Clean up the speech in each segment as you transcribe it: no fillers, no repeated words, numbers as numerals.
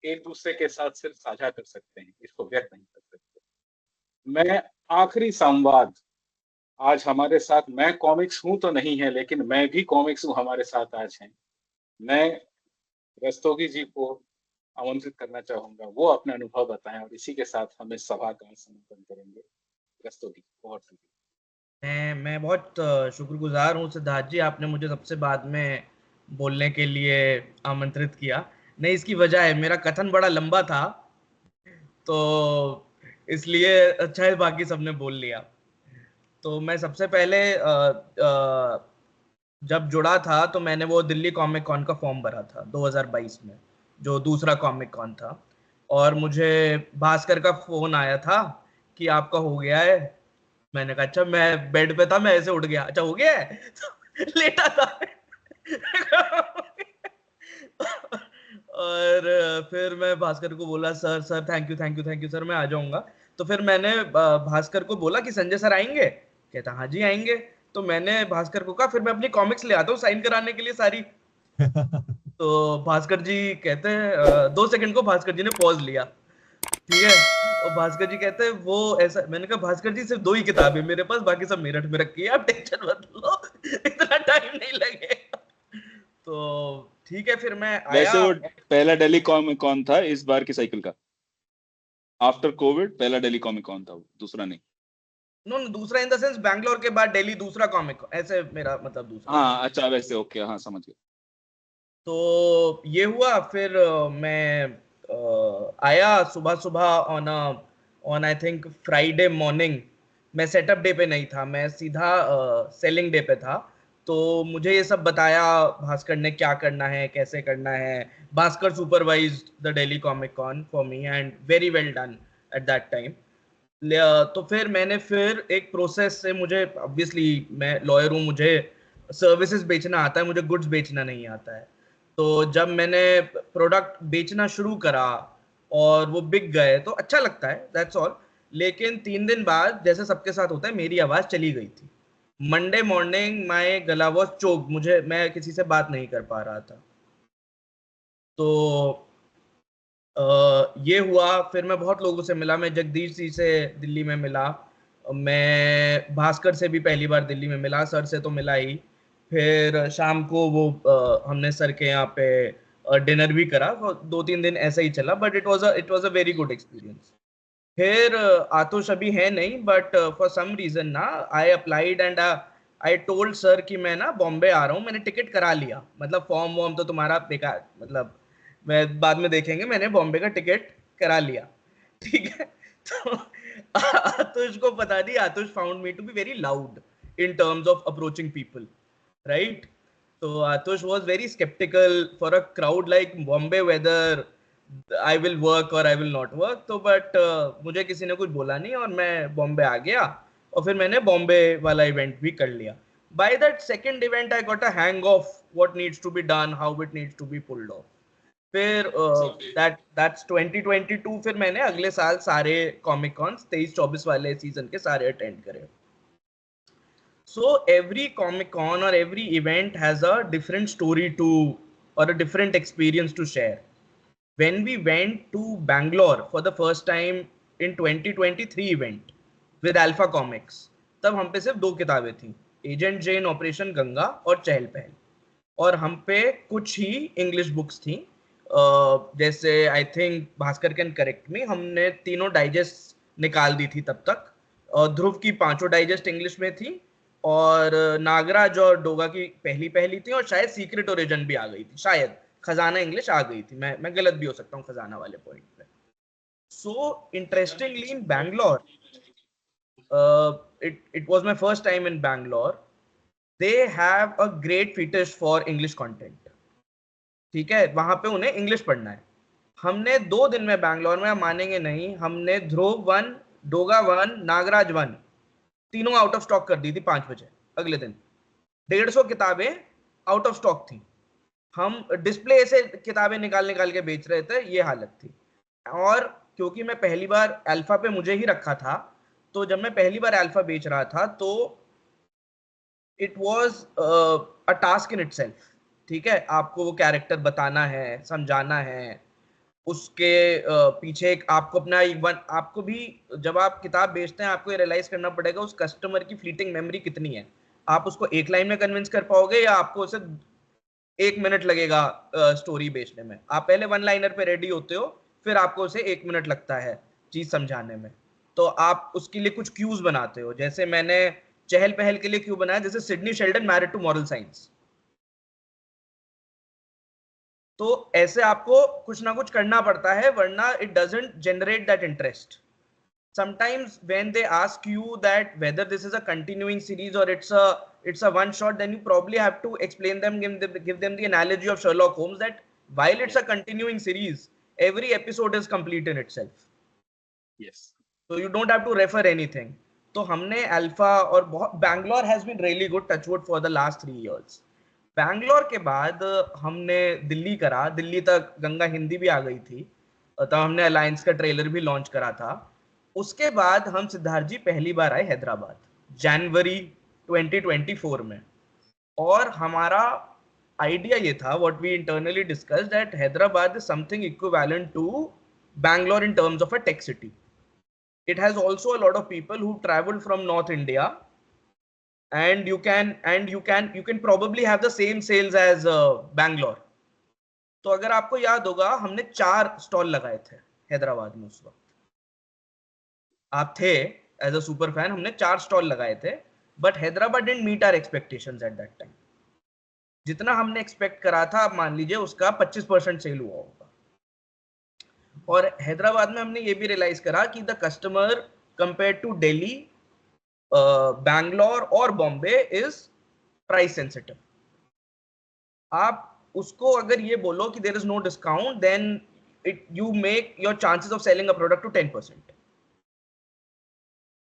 एक दूसरे के साथ सिर्फ साझा कर सकते हैं, इसको व्यक्त नहीं कर सकते। मैं आखिरी संवाद आज हमारे साथ, मैं कॉमिक्स हूँ तो नहीं है, लेकिन मैं भी कॉमिक्स हूँ हमारे साथ आज हैं। मैं रस्तोगी जी को आमंत्रित करना चाहूँगा, वो अपने अनुभव बताएँ और इसी के साथ हम इस सभा का समापन करेंगे। Rastogi, over to you. मैं बहुत शुक्रगुजार हूँ सिद्धार्थ जी, आपने मुझे सबसे बाद में बोलने के लिए आमंत्रित किया। नहीं, इसकी वजह है, मेरा कथन बड़ा लंबा था, तो इसलिए अच्छा है बाकी सबने बोल लिया। तो मैं सबसे पहले जब जुड़ा था तो मैंने वो दिल्ली कॉमिक कॉन का फॉर्म भरा था 2022 में, जो दूसरा कॉमिक कॉन था। और मुझे भास्कर का फोन आया था कि आपका हो गया है। मैंने कहा अच्छा, मैं बेड पे था, मैं ऐसे उठ गया, अच्छा हो गया है तो लेटा था और फिर मैं भास्कर को बोला, sir sir thank you thank you thank you sir, मैं आ जाऊंगा। तो फिर मैंने भास्कर को बोला कि संजय सर आएंगे? कहता हाँ जी आएंगे। तो मैंने भास्कर को कहा फिर मैं अपनी कॉमिक्स ले आता हूँ साइन कराने के लिए सारी। तो भास्कर जी कहते हैं 2 सेकंड को भास्कर जी ने पॉज लिया, ठीक है। और भास्कर जी कहते हैं वो ऐसा, मैंने कहा भास्कर जी सिर्फ 2 ही किताब है मेरे पास, बाकी सब मेरठ में रखी है, आप टेंशन मत लो इतना टाइम नहीं लगेगा। तो ठीक है, फिर मैं वैसे आया। वो पहला दिल्ली कॉमिक कॉन था इस बार की साइकिल का, आफ्टर कोविड पहला दिल्ली कॉमिक कॉन था वो, दूसरा नहीं। नो नो, दूसरा इन द सेंस बैंगलोर के बाद दिल्ली दूसरा कॉमिक, ऐसे मेरा मतलब दूसरा। हाँ अच्छा, वैसे ओके, हाँ समझ गया। तो ये हुआ, फिर मैं आया सुबह सुबह on on I think Friday morning. मैं सेटअप डे पे नहीं था, मैं सीधा सेलिंग डे पे था। तो मुझे ये सब बताया भास्कर ने, क्या करना है कैसे करना है। Bhaskar supervised the Delhi comic con for me and very well done at that time. तो फिर मैंने फिर एक प्रोसेस से, मुझे ऑब्वियसली मैं लॉयर हूँ, मुझे सर्विसेज बेचना आता है, मुझे गुड्स बेचना नहीं आता है। तो जब मैंने प्रोडक्ट बेचना शुरू करा और वो बिक गए तो अच्छा लगता है, दैट्स ऑल। लेकिन 3 दिन बाद जैसे सबके साथ होता है, मेरी आवाज चली गई थी। मंडे मॉर्निंग माय गला वॉज चोक, मुझे, मैं किसी से बात नहीं कर पा रहा था। तो ये हुआ, फिर मैं बहुत लोगों से मिला, मैं जगदीश जी से दिल्ली में मिला, मैं भास्कर से भी पहली बार दिल्ली में मिला, सर से तो मिला ही। फिर शाम को वो हमने सर के यहाँ पे डिनर भी करा, 2-3 दिन ऐसा ही चला, but it was a very good experience. फिर आतुष अभी है नहीं, बट फॉर सम रीजन ना I applied and I told sir कि मैं ना बॉम्बे आ रहा हूँ, मैंने टिकट करा लिया, मतलब फॉर्म वॉर्म तो तुम्हारा बेकार, मतलब मैं बाद में देखेंगे, मैंने बॉम्बे का टिकट करा लिया, ठीक है। तो आतुष को पता नहीं, Atush found me to be very loud in terms of approaching people, right. तो Atush was very skeptical for a crowd like Bombay whether I will work or I will not work। तो बट मुझे किसी ने कुछ बोला नहीं और मैं बॉम्बे आ गया, और फिर मैंने बॉम्बे वाला इवेंट भी कर लिया। By that second event I got a hang of what needs to be done, how it needs to be pulled off. फिर दैट्स 2022। फिर मैंने अगले साल सारे कॉमिक कॉन्स 23-24 वाले सीजन के सारे अटेंड करे। So every Comic Con or every event has a different story to, or a different experience to share. When we went to Bangalore for the first time in 2023 event with Alpha Comics, तब हम पे सिर्फ 2 किताबें थी, agent जेन operation Ganga और चहल पहल। और हम पे कुछ ही इंग्लिश बुक्स थी, जैसे I think Bhaskar can correct मी, हमने तीनों डाइजेस्ट निकाल दी थी तब तक। ध्रुव की 5 डाइजेस्ट इंग्लिश में थी, और नागराज और डोगा की पहली पहली थी, और शायद सीक्रेट ओरिजिन भी आ गई थी, शायद खजाना इंग्लिश आ गई थी, मैं गलत भी हो सकता हूँ खजाना वाले पॉइंट पे। सो interestingly in Bangalore, it was my first time in Bangalore, they have a great fetish for English content, ठीक है, वहां पे उन्हें इंग्लिश पढ़ना है। हमने 2 दिन में बैंगलोर में, आप मानेंगे नहीं, हमने ध्रुव 1, डोगा 1, नागराज 1 तीनों आउट ऑफ स्टॉक कर दी थी 5 बजे अगले दिन। 150 किताबें आउट ऑफ स्टॉक थी, हम डिस्प्ले से किताबें निकाल निकाल के बेच रहे थे, ये हालत थी। और क्योंकि मैं पहली बार अल्फा पे मुझे ही रखा था, तो जब मैं पहली बार अल्फा बेच रहा था तो it was a task in itself, ठीक है, आपको वो कैरेक्टर बताना है, समझाना है। उसके पीछे एक आपको अपना आपको भी जब आप किताब बेचते हैं आपको ये रियलाइज करना पड़ेगा उस कस्टमर की फ्लीटिंग मेमोरी कितनी है। आप उसको एक लाइन में कन्विंस कर पाओगे या आपको उसे 1 मिनट लगेगा स्टोरी बेचने में। आप पहले वन लाइनर पे रेडी होते हो, फिर आपको उसे 1 मिनट लगता है चीज समझाने में। तो आप उसके लिए कुछ क्यूज बनाते हो, जैसे मैंने चहल पहल के लिए क्यू बनाया, जैसे Sidney Sheldon married to moral science. तो ऐसे आपको कुछ ना कुछ करना पड़ता है, वरना it doesn't generate that interest. Sometimes when they ask you that whether this is a continuing series or it's a one shot, then you probably have to explain them, give them the analogy of Sherlock Holmes, that while it's a continuing series, every episode is complete in itself. Yes. So you don't have to refer anything. तो हमने alpha और Bangalore has been really good, touchwood, for the last 3 years. Bangalore के बाद हमने दिल्ली करा, दिल्ली तक गंगा हिंदी भी आ गई थी, तब हमने अलायंस का ट्रेलर भी लॉन्च करा था। उसके बाद हम सिद्धार्थ जी पहली बार आए हैदराबाद जनवरी 2024 में, और हमारा आइडिया ये था, what we internally discussed, that Hyderabad is something equivalent to Bangalore in terms of a tech city. It has also a lot of people who traveled from North India, and you can probably have the same sales as Bangalore. तो अगर आपको याद होगा, हमने 4 stall लगाए थे हैदराबाद में उस वक्त। आप थे एज अ सुपर फैन, हमने 4 स्टॉल लगाए थे, but Hyderabad didn't meet our expectations at that time. जितना हमने एक्सपेक्ट करा था, आप मान लीजिए उसका 25% सेल हुआ होगा। और हैदराबाद में हमने ये भी रियलाइज करा कि the customer compare to Delhi, Bangalore और बॉम्बे इज प्राइस सेंसिटिव। आप उसको अगर ये बोलो कि there is no discount, then you make your chances of selling a product to 10%।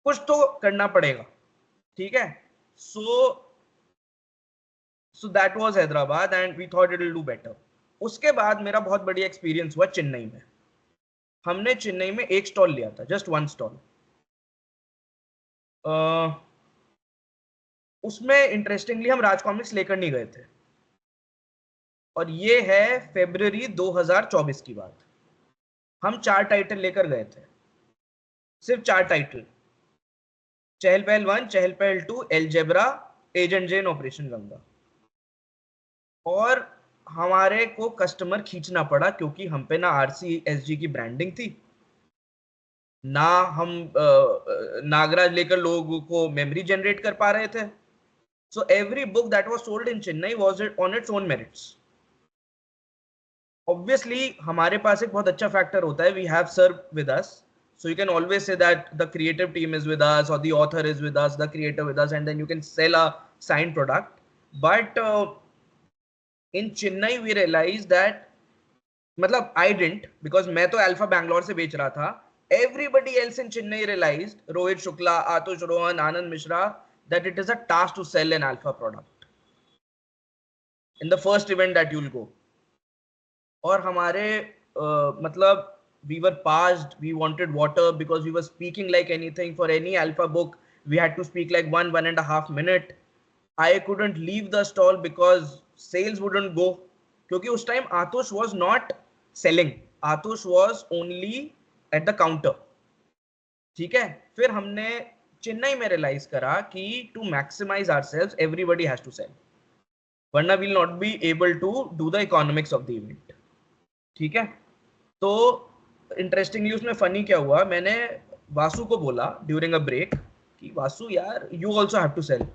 कुछ तो करना पड़ेगा, ठीक है। So that was Hyderabad and we thought it will do better. उसके बाद मेरा बहुत बढ़िया एक्सपीरियंस हुआ चेन्नई में। हमने चेन्नई में एक स्टॉल लिया था, जस्ट 1 स्टॉल। उसमें इंटरेस्टिंगली हम राज कॉमिक्स लेकर नहीं गए थे, और ये है फरवरी 2024 की बात। हम 4 टाइटल लेकर गए थे, सिर्फ 4 टाइटल, चहल पहल 1, चहल पहल 2, एलजेब्रा, एजेंट जेन, ऑपरेशन गंगा। और हमारे को कस्टमर खींचना पड़ा, क्योंकि हम पे ना RCSG की ब्रांडिंग थी, ना हम नागराज लेकर लोगों को मेमोरी जनरेट कर पा रहे थे। So every book that was sold in Chennai was on its own merits. Obviously हमारे पास एक बहुत अच्छा फैक्टर होता है, we have sir with us, so you can always say that the creative team is with us, or the author is with us, the creator with us, and then you can sell a signed product. But in Chennai we realized that, मतलब I didn't, because मैं तो alpha Bangalore से बेच रहा था। Everybody else in Chennai realized, Rohit Shukla, आतुष Rohan, Anand Mishra, that it is a task to sell an alpha product in the first event that you'll go. और हमारे मतलब we were parched, we wanted water, because we were speaking like anything. For any alpha book we had to speak like 1.5 minute. I couldn't leave the stall because sales wouldn't go, क्योंकि उस time Atush was not selling, Atush was only at the counter, ठीक है। फिर हमने चेन्नई में realise करा कि to maximize ourselves everybody has to sell, वरना we'll not be able to do the economics of the event, ठीक है। तो इंटरेस्टिंगली उसमें फनी क्या हुआ, मैंने वासु को बोला ड्यूरिंग अ ब्रेक कि वासु यार, you also have to sell.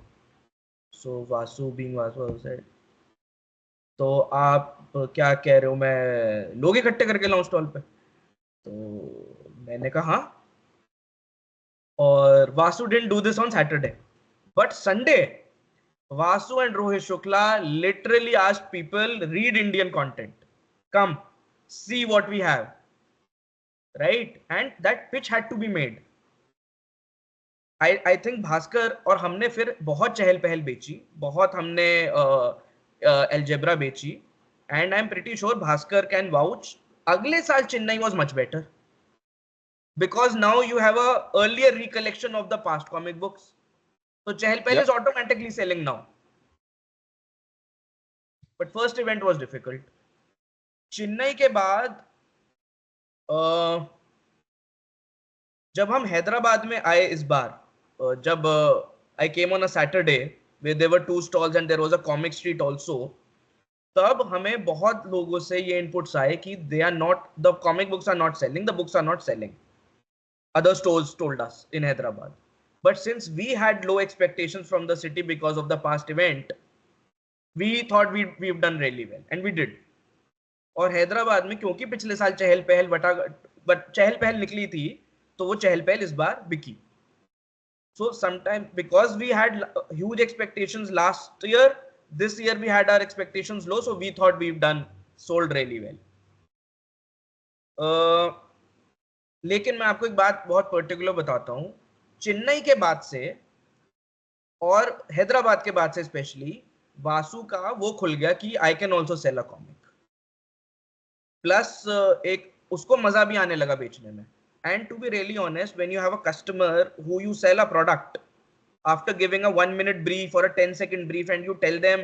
So Vasu being Vasu said, तो आप क्या कह रहे हो, मैं लोग इकट्ठे करके लाऊं स्टॉल पे? तो मैंने कहा हाँ। और Vasu didn't do this on Saturday, but Sunday Vasu and Rohit Shukla literally asked people, read Indian content, come see what we have, right? And that pitch had to be made. I think Bhaskar और हमने फिर बहुत चहल पहल बेची, बहुत हमने एल्जेब्रा बेची, and I'm pretty sure Bhaskar can vouch, अगले साल Chennai was much better, because now you have a earlier recollection of the past comic books. So चहल पहल is automatically selling now, but first event was difficult. Chennai के बाद जब हम हैदराबाद में आए इस बार, जब I came on a Saturday where there were 2 stalls and there was a comic street also, तब हमें बहुत लोगों से ये इनपुट्स आए कि they are not, the comic books are not selling, the books are not selling. Other stores told us in Hyderabad. But since we had low expectations from the city because of the past event, we thought we've done really well, and we did. और हैदराबाद में क्योंकि पिछले साल चहल पहल निकली थी, तो वो चहल पहल इस बार बिकी. So sometimes because we had huge expectations last year, this year we had our expectations low, so we thought we've sold really well. लेकिन मैं आपको एक बात बहुत पर्टिकुलर बताता हूँ. चेन्नई के बाद से और हैदराबाद के बाद से स्पेशली वासु का वो खुल गया कि I can also sell a comic. Plus एक उसको मजा भी आने लगा बेचने में. And to be really honest, when you have a customer who you sell a product, after giving a 1-minute brief or a 10-second brief, and you tell them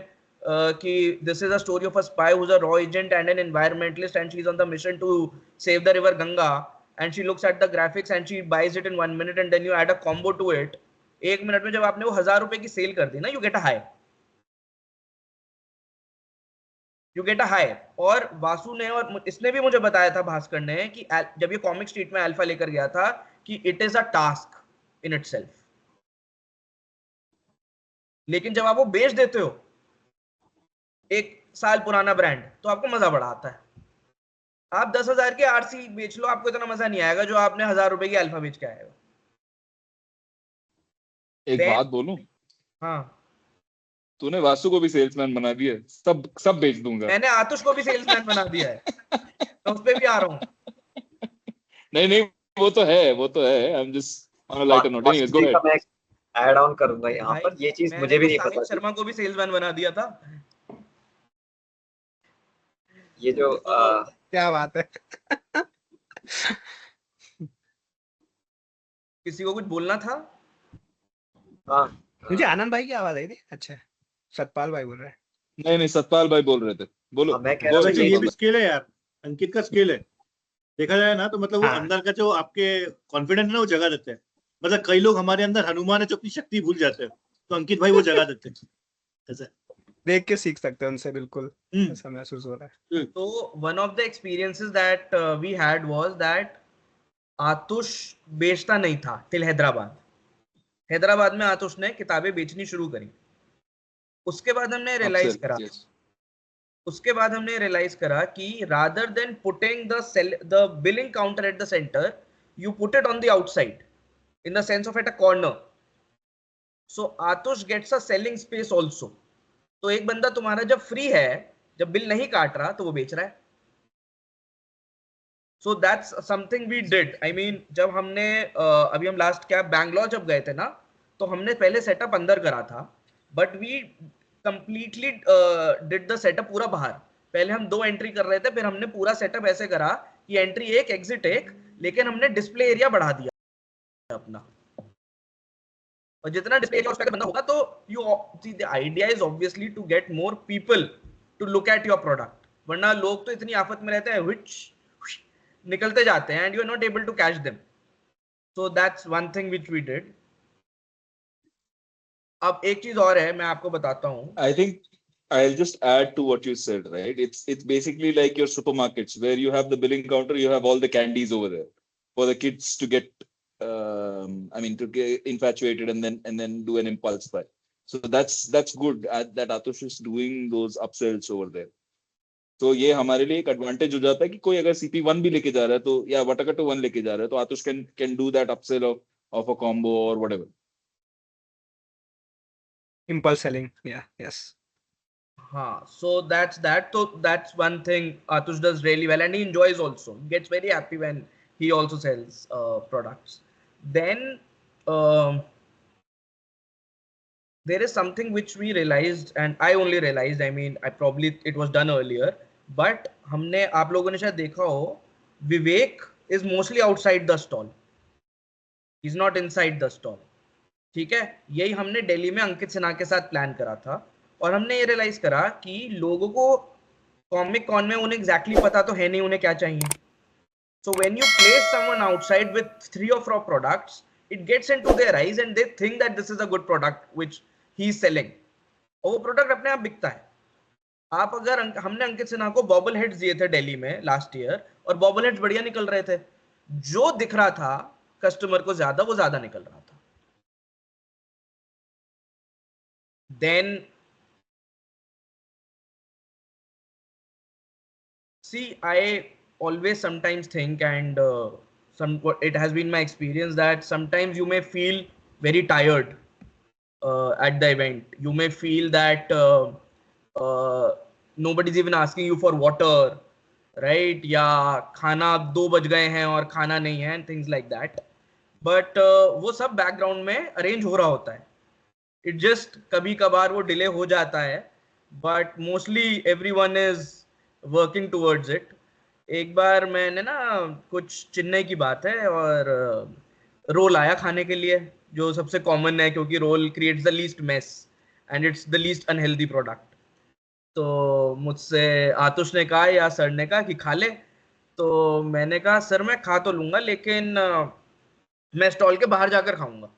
ki this is a story of a spy who's a raw agent and an environmentalist, and she's on the mission to save the river Ganga, and she looks at the graphics and she buys it in 1 minute, and then you add a combo to it. 1 minute में जब आपने वो 1000 रुपए की cell कर दी ना, you get a high. You get a high. और वासु ने और इसने भी मुझे बताया था, भास्कर ने, कि जब ये कॉमिक स्ट्रीट में अल्फा लेकर गया था कि it is a task in itself. लेकिन जब आप वो बेच देते हो 1 साल पुराना ब्रांड, तो आपको मजा बड़ा आता है. आप 10,000 के आरसी बेच लो, आपको इतना मजा नहीं आएगा जो आपने 1000 रुपए की अल्फा बेच के आएगा. एक बात बोलूं? हाँ, तूने वासु को भी सेल्समैन बना दिया. सब बेच दूंगा. मैंने आतुष को भी सेल्समैन बना दिया है. मैं उस पे भी आ रहा हूँ. नहीं वो तो है. I am just on a lighter note. Anyways, go ahead. मैं ऐड ऑन करूंगा यहाँ पर. ये चीज मुझे भी नहीं पता. शर्मा को भी सेल्समैन बना दिया था. ये जो क्या बात है. किसी को कुछ बोलना था? हाँ, मुझे आनंद भाई की आवाज आई थी. अच्छा, सतपाल भाई बोल रहे हैं. नहीं सतपाल भाई बोल रहे थे. बोलो. मैं कह रहा हूँ ये भी स्किल है यार. अंकित का स्किल है, देखा जाए ना तो. मतलब वो अंदर का जो आपके कॉन्फिडेंस है ना, वो जगा देते हैं. मतलब कई लोग हमारे अंदर हनुमान है जो अपनी शक्ति भूल जाते हैं, तो अंकित भाई वो जगा देते हैं. ऐसा देख के सीख सकते हैं उनसे. बिल्कुल ऐसा महसूस हो रहा है. तो one of the experiences that we had was that Atush बेचता नहीं था टिल हैदराबाद में आतुष ने किताबें बेचनी शुरू करी. उसके बाद हमने रियलाइज करा कि rather than putting the billing counter at the center, you put it on the outside, in the sense of at a corner. So Atush gets a selling space also. तो एक बंदा तुम्हारा जब फ्री है, जब bill नहीं काट रहा, तो वो बेच रहा है. So that's something we did. I mean, जब हमने अभी हम लास्ट क्या बैंगलोर जब गए थे ना, तो हमने पहले सेटअप अंदर करा था, but we completely did the setup पूरा बाहर. पहले हम 2 एंट्री कर रहे थे, फिर हमने पूरा सेटअप ऐसे करा कि एंट्री 1 एग्जिट 1, लेकिन हमने डिस्प्ले एरिया बढ़ा दिया अपना. और जितना डिस्प्ले एरिया उसका बंदा होगा, तो you see the idea is obviously to get more people to look at your product. वरना लोग तो इतनी आफत में रहते हैं, व्हिच निकलते जाते हैं, and you are not able to catch them. So that's one thing which we did. अब एक चीज और है, मैं आपको बताता हूँ. I think I'll just add to what you said, right? It's basically like your supermarkets where you have the billing counter, you have all the candies over there for the kids to get, to get infatuated and then do an impulse buy. So that's good that Atush is doing those upsells over there. तो ये हमारे लिए एक advantage हो जाता है कि कोई अगर CP1 भी लेके जा रहा है, तो या वटाकटू 1 लेके जा रहा है, तो Atush can do that upsell of a combo or whatever. Impulse selling. Yeah. Yes. So that's one thing Atush does really well, and he enjoys also. He gets very happy when he also sells products. Then there is something which we realized, and I only realized, it was done earlier, but हमने, आप लोगों ने शायद देखा हो, विवेक is mostly outside the stall. He's not inside the stall. ठीक है, यही हमने दिल्ली में अंकित सिन्हा के साथ प्लान करा था. और हमने ये रियलाइज करा कि लोगों को कॉमिक कॉन में उन्हें एग्जैक्टली पता तो है नहीं उन्हें क्या चाहिए. So when you place someone outside with 3 or 4 products, it gets into their eyes and they think that this is a good product which he is selling. और वो प्रोडक्ट अपने आप बिकता है. आप अगर हमने अंकित सिन्हा को बॉबल हेड्स दिए थे दिल्ली में लास्ट ईयर और बॉबल हेड्स बढ़िया निकल रहे थे. जो दिख रहा था कस्टमर को ज्यादा, वो ज्यादा निकल रहा था. Then see, I always sometimes think, and it has been my experience that sometimes you may feel very tired at the event. You may feel that nobody's even asking you for water, right? या खाना 2 बज गए हैं और खाना नहीं है, and things like that. But वो सब बैकग्राउंड में अरेंज हो रहा होता है. It just कभी कभार वो डिले हो जाता है, but mostly everyone is working towards it. एक बार मैंने ना कुछ चेन्नई की बात है और रोल आया खाने के लिए, जो सबसे कॉमन है क्योंकि roll creates the least mess and it's the least unhealthy product. तो मुझसे आतुष ने कहा या सर ने कहा कि खा ले. तो मैंने कहा सर मैं खा तो लूंगा लेकिन मैं स्टॉल के बाहर जाकर खाऊंगा.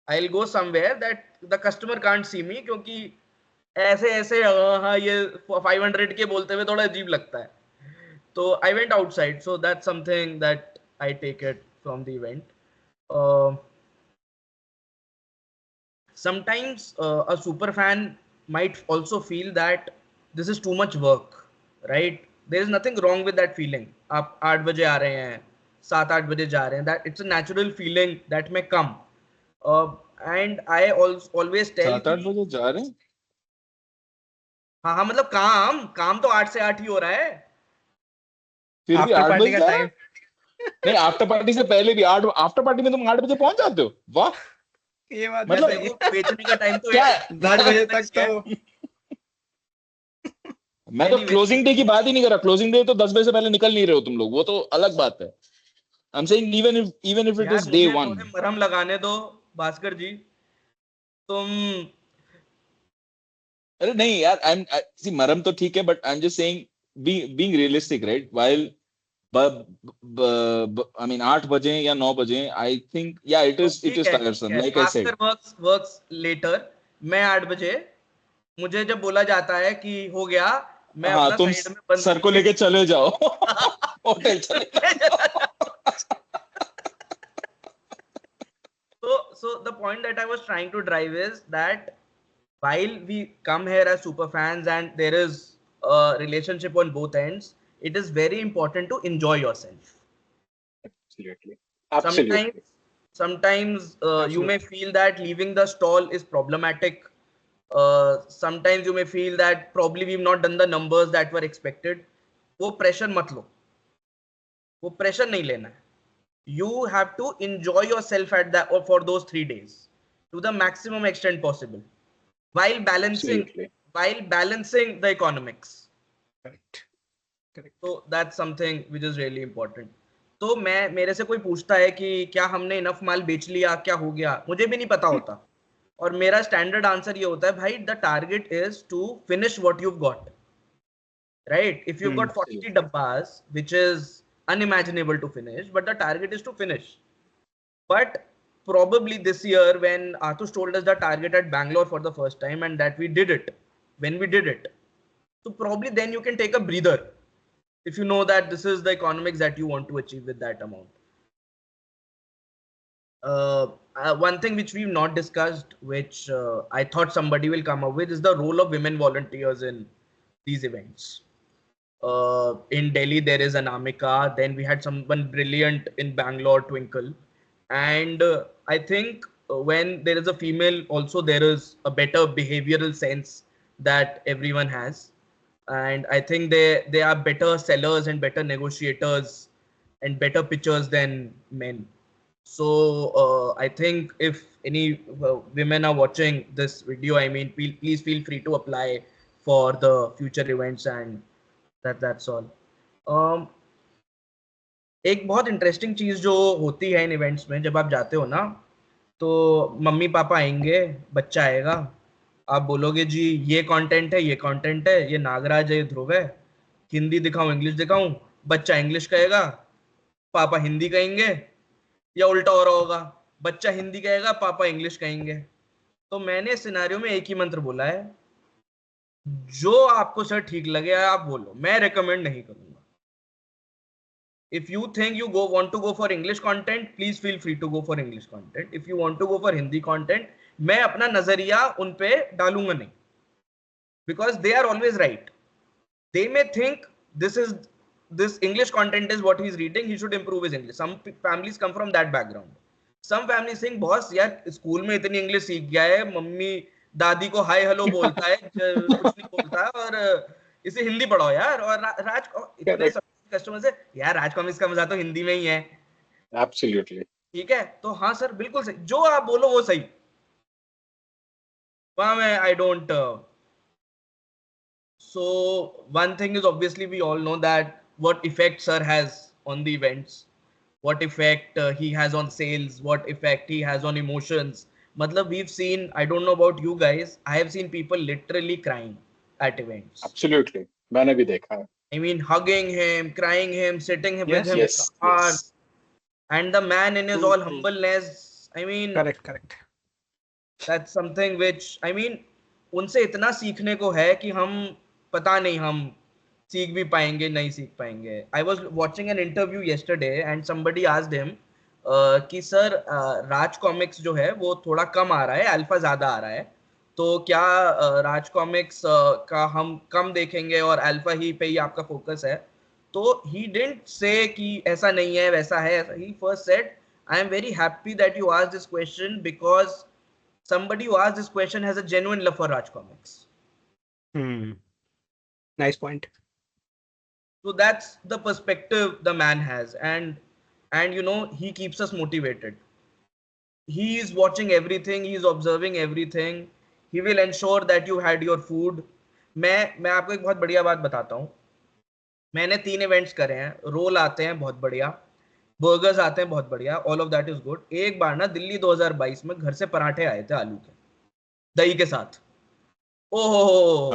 I'll go somewhere that the customer can't see me, क्योंकि ऐसे ऐसे हाँ ये 500 के बोलते हुए थोड़ा अजीब लगता है. तो I went outside, so that's something that I take it from the event. Sometimes a super fan might also feel that this is too much work, right? There is nothing wrong with that feeling. आप 8 बजे आ रहे हैं, 7-8 बजे जा रहे हैं. That it's a natural feeling that may come. And I always tell 7-8 बजे जा रहे हैं. हाँ मतलब काम तो 8 से 8 ही हो रहा है. फिर भी 8 बजे का टाइम. नहीं, आफ्टर पार्टी से पहले भी 8 आफ्टर पार्टी में तुम 8 बजे पहुंच जाते हो. वाह, ये बात मतलब बेचने का टाइम तो क्या 10 बजे तक तो मैं तो क्लोजिंग डे की बात ही नहीं कर रहा. क्लोजिंग डे तो 10 बजे से पहले निकल नहीं रहे हो तुम लोग, वो तो अलग बात है. I'm saying even if it is day 1. मरहम लगाने दो भास्कर जी. तुम अरे नहीं यार, see मरहम तो ठीक है, but I'm just saying being realistic, right? While I mean 8 बजे या 9 बजे, I think yeah it is tiresome, like I said. works later. मैं 8 बजे मुझे जब बोला जाता है कि हो गया, मैं अपना तुम साइड में बंद सर को लेके चले जाओ होटल चले जाओ. So the point that I was trying to drive is that while we come here as super fans and there is a relationship on both ends, it is very important to enjoy yourself. Absolutely. Sometimes you may feel that leaving the stall is problematic. Sometimes you may feel that probably we've not done the numbers that were expected. वो pressure मत लो, वो pressure नहीं लेना है. You have to enjoy yourself at that or for those 3 days to the maximum extent possible, while balancing the economics. Correct. So that's something which is really important. तो मेरे से कोई पूछता है कि क्या हमने इनफ माल बेच लिया, क्या हो गया, मुझे भी नहीं पता होता. और मेरा स्टैंडर्ड आंसर ये होता है, भाई the target is to finish what you've got, right? If you've got 40 dabbas, which is unimaginable to finish, but the target is to finish. But probably this year when Atush told us the target at Bangalore for the first time and that we did it, when we did it, so probably then you can take a breather if you know that this is the economics that you want to achieve with that amount. One thing which we've not discussed, which I thought somebody will come up with, is the role of women volunteers in these events. In Delhi there is Anamika, then we had someone brilliant in Bangalore, Twinkle, and I think when there is a female also, there is a better behavioral sense that everyone has, and I think they are better sellers and better negotiators and better pitchers than men. So I think if any women are watching this video, I mean, please feel free to apply for the future events, and that's all. एक बहुत interesting चीज जो होती है इन events में, जब आप जाते हो ना, तो मम्मी पापा आएंगे, बच्चा आएगा, आप बोलोगे जी ये कंटेंट है, ये कंटेंट है, ये नागराज है, ये ध्रुव है, हिंदी दिखाऊं, इंग्लिश दिखाऊं, बच्चा इंग्लिश कहेगा, पापा हिंदी कहेंगे, या उल्टा हो रहा होगा, बच्चा हिंदी कहेगा, पापा इंग्लिश कहेंगे। तो मैंने सिनेरियो में एक ही मंत्र बोला है, जो आपको सर ठीक लगे आप बोलो, मैं रेकमेंड नहीं करूंगा। If you think you want to go for English content, please feel free to go for English content. If you want to go for Hindi content, मैं अपना नजरिया उन पे डालूंगा नहीं, because they are always right. They may think this English content is what he is reading, he should improve his English. Some families come from that background. Some families think boss यार school में इतनी English सीख गया है, mummy दादी को hi hello बोलता है, कुछ नहीं बोलता, और इसे हिंदी पढ़ाओ यार। और राज इतने कस्टमर से, यार राज कॉमिक्स का मजा तो हिंदी में ही है। एब्सोल्युटली ठीक है, तो हाँ सर बिल्कुल सही, जो आप बोलो वो सही। वहां मैं I don't. So one thing is, obviously we all know that what effect sir has on the events, what effect he has on sales, what effect he has on emotions. Matlab we've seen, I don't know about you guys, I have seen people literally crying at events. Absolutely, मैंने भी देखा है। I mean, hugging him, crying him, sitting with Yes, him yes, for hours, yes. and the man in his True, all true. humbleness. I mean, correct. that's something which, I mean, उनसे इतना सीखने को है कि हम पता नहीं हम सीख भी पाएंगे नहीं सीख पाएंगे। I was watching an interview yesterday and somebody asked him कि सर राज कॉमिक्स जो है वो थोड़ा कम आ रहा है, अल्फा ज्यादा आ रहा है, तो क्या राज कॉमिक्स का हम कम देखेंगे और अल्फा ही पे ही आपका फोकस है? तो he didn't say कि ऐसा नहीं है वैसा है। He first said, I am very happy that you asked this question, because somebody who asked this question has a genuine love for Raj Comics. Nice point. So that's the perspective the man has, and you know, he keeps us motivated. He is watching everything, he is observing everything. He will ensure that you had your food. मैं आपको एक बहुत बढ़िया बात बताता हूँ। मैंने 3 events करे हैं, रोल आते हैं बहुत बढ़िया, बर्गर्स आते हैं बहुत बढ़िया, all of that is good. एक बार ना दिल्ली 2022 में घर से पराठे आए थे आलू के दही के साथ। ओहो,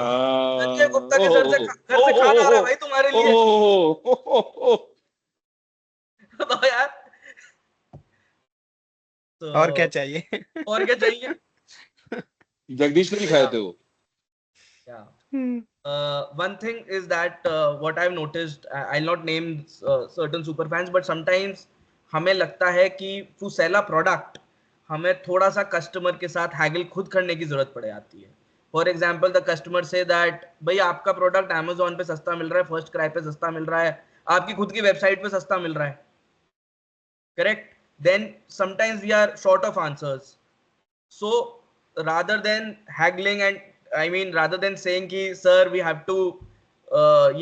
संजय गुप्ता के घर से खाना आ रहा है भाई तुम्हारे लिए। बताओ यार, तो और क्या चाहिए? और क्या चाहिए? जगदीश ने भी खाए थे वो। One thing is that what I've noticed, I'll not name certain super fans, but sometimes हमें लगता है कि to sell a product हमें थोड़ा सा कस्टमर के साथ हैगल खुद करने की जरूरत पड़ जाती है। For example, the customer say that भाई आपका प्रोडक्ट Amazon पे सस्ता मिल रहा है, फर्स्ट क्राई पे सस्ता मिल रहा है, आपकी खुद की वेबसाइट पे सस्ता मिल रहा है, correct? Then sometimes we are short of answers, so rather than haggling and I mean rather than saying कि sir we have to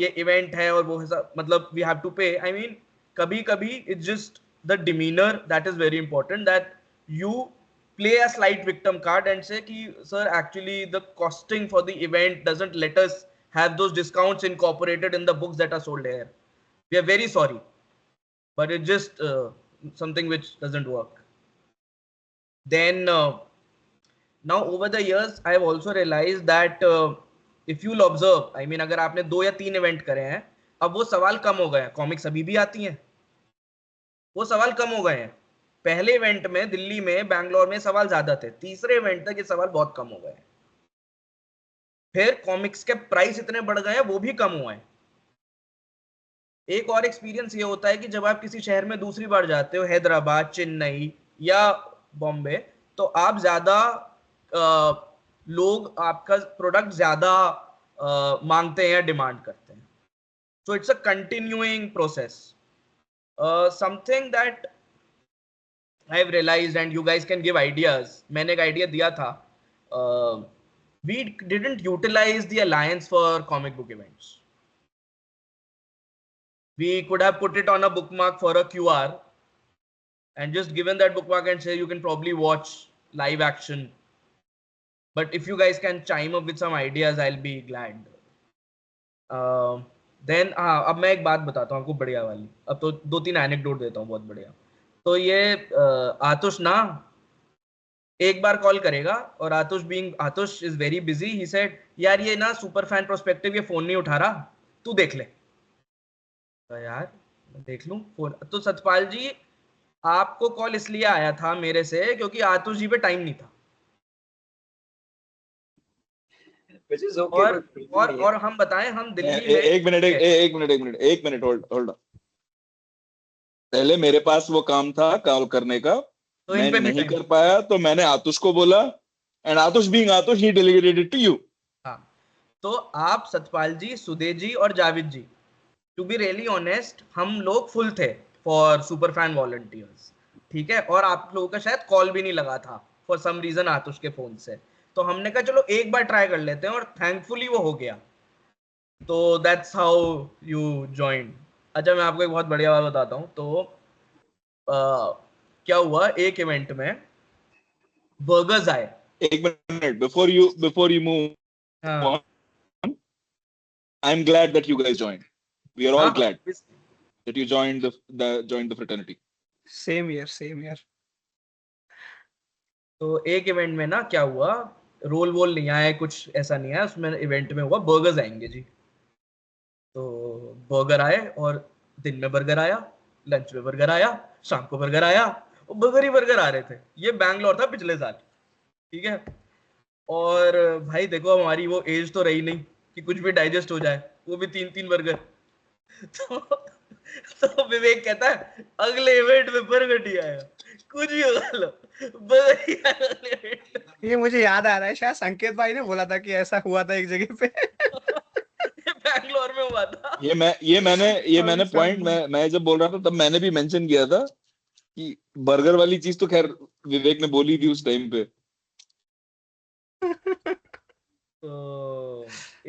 ये event है और वो मतलब we have to pay, I mean कभी कभी it's just the demeanor that is very important, that you play a slight victim card and say कि sir actually the costing for the event doesn't let us have those discounts incorporated in the books that are sold here, we are very sorry, but it's just something which doesn't work. Then now over the years I have also realized that if you'll observe, I mean अगर आपने 2 या 3 event करे हैं, अब वो सवाल कम हो गए हैं। कॉमिक्स अभी भी आती हैं, वो सवाल कम हो गए हैं। पहले इवेंट में दिल्ली में बैंगलोर में सवाल ज्यादा थे, तीसरे इवेंट तक ये सवाल बहुत कम हो गए हैं। फिर कॉमिक्स के प्राइस इतने बढ़ गए हैं, वो भी कम हुए हैं। एक और एक्सपीरियंस ये होता है कि जब आप किसी शहर में दूसरी बार जाते हो, हैदराबाद, चेन्नई या बॉम्बे, तो आप ज्यादा लोग आपका प्रोडक्ट ज्यादा मांगते हैं या डिमांड करते हैं। So it's a continuing process, something that I have realised and you guys can give ideas. मैंने एक आइडिया दिया था, we didn't utilise the alliance for comic book events. We could have put it on a bookmark for a QR and just given that bookmark and say you can probably watch live action. But if you guys can chime up with some ideas, I'll be glad. Then अब मैं एक बात बताता हूँ आपको बढ़िया वाली। अब तो 2-3 एनेक्डोट देता हूँ बहुत बढ़िया। तो ये आतुष ना एक बार कॉल करेगा, और Atush is very busy, he said यार ये ना सुपर फैन प्रोस्पेक्टिव ये फोन नहीं उठा रहा, तू देख ले। तो यार देख लूं फोन। तो सतपाल जी आपको कॉल इसलिए आया था मेरे से क्योंकि आतुष जी पे टाइम नहीं था। which is okay, कोई problem नहीं है। और हम बताएं, हम दिल्ली में एक मिनट होल्ड। पहले मेरे पास वो काम था कॉल करने का, तो मैं इन पे भी नहीं टाइम। कर पाया, तो मैंने आतुष को बोला, and Atush being Atush he delegated it to you. हाँ, तो आप सतपाल जी, सुदे जी और Javed ji, to be really honest, हम लोग फुल थे फॉर सुपर फैन वॉलंटियर्स, ठीक है, और आप लोगों का शायद कॉल भी नहीं लगा था फॉर सम रीजन आतुष के फोन से। तो हमने कहा चलो एक बार ट्राई कर लेते हैं, और थैंकफुली वो हो गया। तो दैट्स हाउ यू जॉइंड। अच्छा, मैं आपको एक बहुत बढ़िया बात बताता हूँ। तो क्या हुआ, एक इवेंट में बर्गर्स आए। एक मिनट, बिफोर यू मूव हाँ on, I'm glad that you guys joined. We are all हाँ, glad that you joined the fraternity. Same year. तो एक इवेंट में ना क्या हुआ, रोल वोल नहीं आया, कुछ ऐसा नहीं आया उसमें। इवेंट में हुआ बर्गर्स आएंगे जी। तो बर्गर आए, और दिन में बर्गर आया, लंच में बर्गर आया, शाम को बर्गर आया, और बर्गर ही बर्गर आ रहे थे। ये बैंगलोर था पिछले साल, ठीक है। और भाई देखो, हमारी वो एज तो रही नहीं कि कुछ भी डाइजेस्ट हो जाए, वो भी 3-3 बर्गर। तो विवेक कहता है अगले इवेंट में बर्गर नहीं आएगा, कुछ भी होगा लो, बर्गर ही आएगा अगले इवेंट में। ये मुझे याद आ रहा है, शायद संकेत भाई ने बोला था कि ऐसा हुआ था एक जगह पे। ये बैंगलोर में हुआ था। ये मैंने सब पॉइंट, मैं जब बोल रहा था तब मैंने भी मेंशन किया था कि बर्गर वाली चीज तो खैर विवेक ने बोली थी उस टाइम पे। तो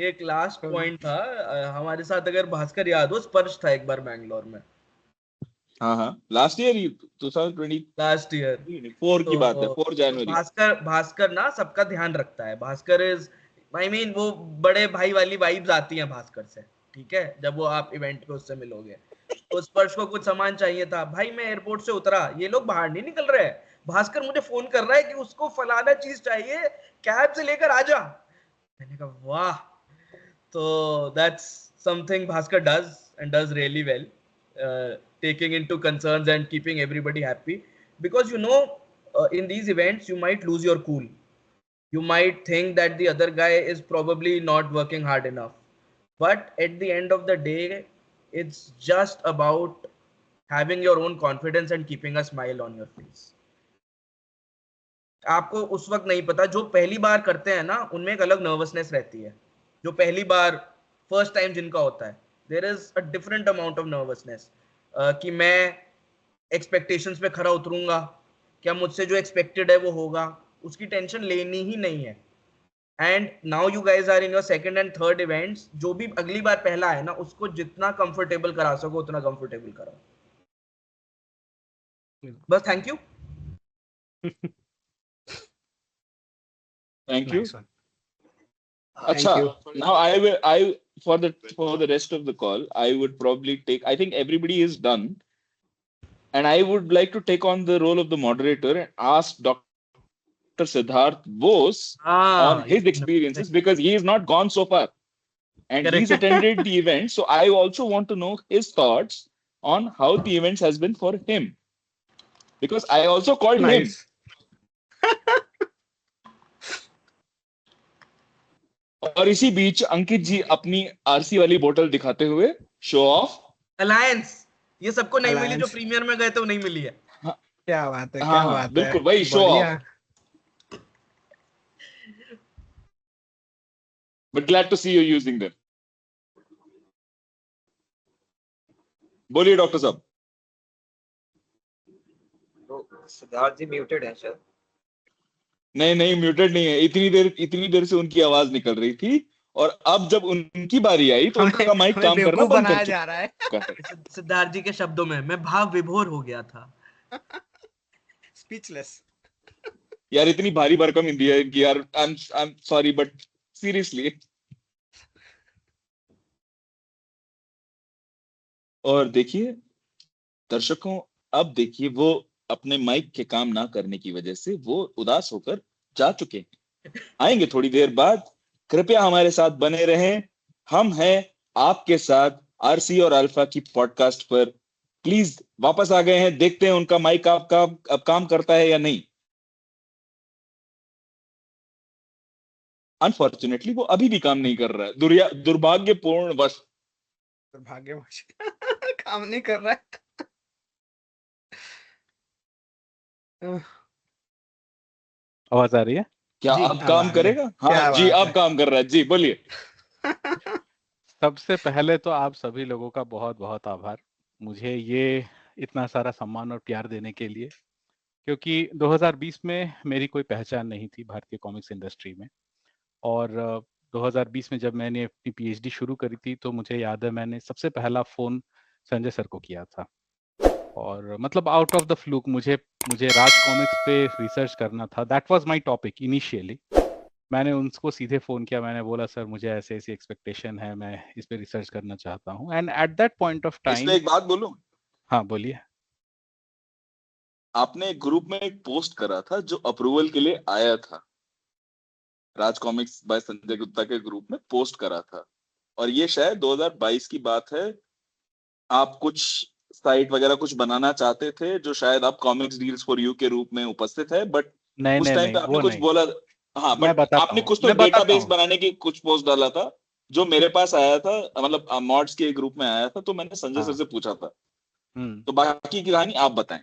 एक लास्ट पॉइंट था, हमारे साथ अगर भास्कर याद हो, स्पर्श था एक बार बैंगलोर में, हाँ, लास्ट ईयर 2024 लास्ट ईयर। की बात है, 4 जनवरी। भास्कर ना सबका ध्यान रखता है। भास्कर इज, आई मीन, वो बड़े भाई वाली वाइब्स आती हैं भास्कर से, ठीक है, जब वो आप इवेंट पे उससे मिलोगे। तो स्पर्श को कुछ सामान चाहिए था भाई, मैं एयरपोर्ट से उतरा, ये लोग बाहर नहीं निकल रहे हैं, भास्कर मुझे फोन कर रहा है कि उसको फलाना चीज चाहिए, कैब से लेकर आ जा। मैंने कहा वाह। तो that's something Bhaskar does, and does really well, taking into concerns and keeping everybody happy, because in these events you might lose your cool. You might think that the other guy is probably not working hard enough, but at the end of the day it's just about having your own confidence and keeping a smile on your face. आपको उस वक्त नहीं पता, जो पहली बार करते हैं ना, उनमें एक अलग नर्वसनेस रहती है। जो पहली बार, फर्स्ट टाइम जिनका होता है, there is a different amount of nervousness, कि मैं एक्सपेक्टेशंस पे खरा उतरूंगा, क्या मुझसे जो एक्सपेक्टेड है वो होगा, उसकी टेंशन लेनी ही नहीं है। And now you guys are in your second and third events, जो भी अगली बार पहला है ना, उसको जितना कंफर्टेबल करा सको उतना कंफर्टेबल कराओ। बस, thank you. Thank you. Nice one. Acha, you. now for the rest of the call, I would probably take, I think everybody is done, and I would like to take on the role of the moderator and ask Dr. Siddharth Bose on his experiences, because he is not gone so far and Correct. he's attended the event. So I also want to know his thoughts on how the events has been for him, because I also called him. Nice. और इसी बीच अंकित जी अपनी RC वाली बोतल दिखाते हुए show off. Alliance, ये सबको नहीं मिली, जो Alliance. प्रीमियर में गए थे वो नहीं मिली है। क्या बात है, हाँ, क्या हाँ, बात है, बिल्कुल वही शो बढ़िया। Of. But glad to see you using them. बोलिए डॉक्टर साहब। तो सिद्धार्थ जी म्यूटेड है शायद। नहीं, म्यूटेड नहीं है, इतनी देर से उनकी आवाज निकल रही थी, और अब जब उनकी बारी आई तो उनका माइक काम करना बेवकूफ बंद बनाया कर जा रहा है। चुका। सिद्धार्थ जी के शब्दों में, मैं भाव विभोर हो गया था। स्पीचलेस। यार इतनी भारी भरकम हिंदी है इनकी यार, I am sorry but seriously. और देखिए दर्शकों, अब देखिए वो अपने माइक के काम ना करने की वजह से वो उदास होकर जा चुके हैं। आएंगे थोड़ी देर बाद, कृपया हमारे साथ बने रहें। हम हैं आपके साथ आरसी और अल्फा की पॉडकास्ट पर प्लीज वापस आ गए हैं, देखते हैं उनका माइक आपका अब काम करता है या नहीं। अनफॉर्चुनेटली वो अभी भी काम नहीं कर रहा है, दुर्भाग्यपूर्ण वश। दुर्भाग्यवश काम नहीं कर रहा है। आवाज आ रही है? क्या जी, अब अब काम आ रही है। करेगा? क्या हाँ जी, बात अब है। काम कर रहा है जी, बोलिए। सबसे पहले तो आप सभी लोगों का बहुत बहुत आभार, मुझे ये इतना सारा सम्मान और प्यार देने के लिए, क्योंकि 2020 में मेरी कोई पहचान नहीं थी भारतीय कॉमिक्स इंडस्ट्री में। और 2020 में जब मैंने अपनी पीएचडी शुरू करी थी, तो मुझे याद है मैंने सबसे पहला फ़ोन संजय सर को किया था। और मतलब आउट ऑफ द फ्लूक मुझे मुझे राज कॉमिक्स पे रिसर्च करना था, that was my topic initially. मैंने उनको सीधे फ़ोन किया, मैंने बोला सर मुझे ऐसी-ऐसी एक्सपेक्टेशन है, मैं इस पे रिसर्च करना चाहता हूँ। And at that point of इसमें टाइम एक बात बोलूं, हाँ, बोलिए। आपने एक ग्रुप में एक पोस्ट करा था जो अप्रूवल के लिए आया था, राज कॉमिक्स बाय संजय गुप्ता के ग्रुप में पोस्ट करा था, और ये शायद 2022 की बात है। आप कुछ साइट वगैरह कुछ बनाना चाहते थे, जो शायद आप कॉमिक्स डील्स फॉर यू के रूप में उपस्थित है, बट नहीं, उस नहीं, टाइम नहीं, पे आपने वो कुछ नहीं। बोला। हाँ, मैं बट बताता आपने हूँ, कुछ तो मैं बताता डेटाबेस हूँ। बनाने की कुछ पोस्ट डाला था, जो मेरे पास आया था, मतलब मॉड्स के ग्रुप में आया था, तो मैंने संजय सर हाँ। से पूछा था। हुँ। तो बाकी की कहानी आप बताएं।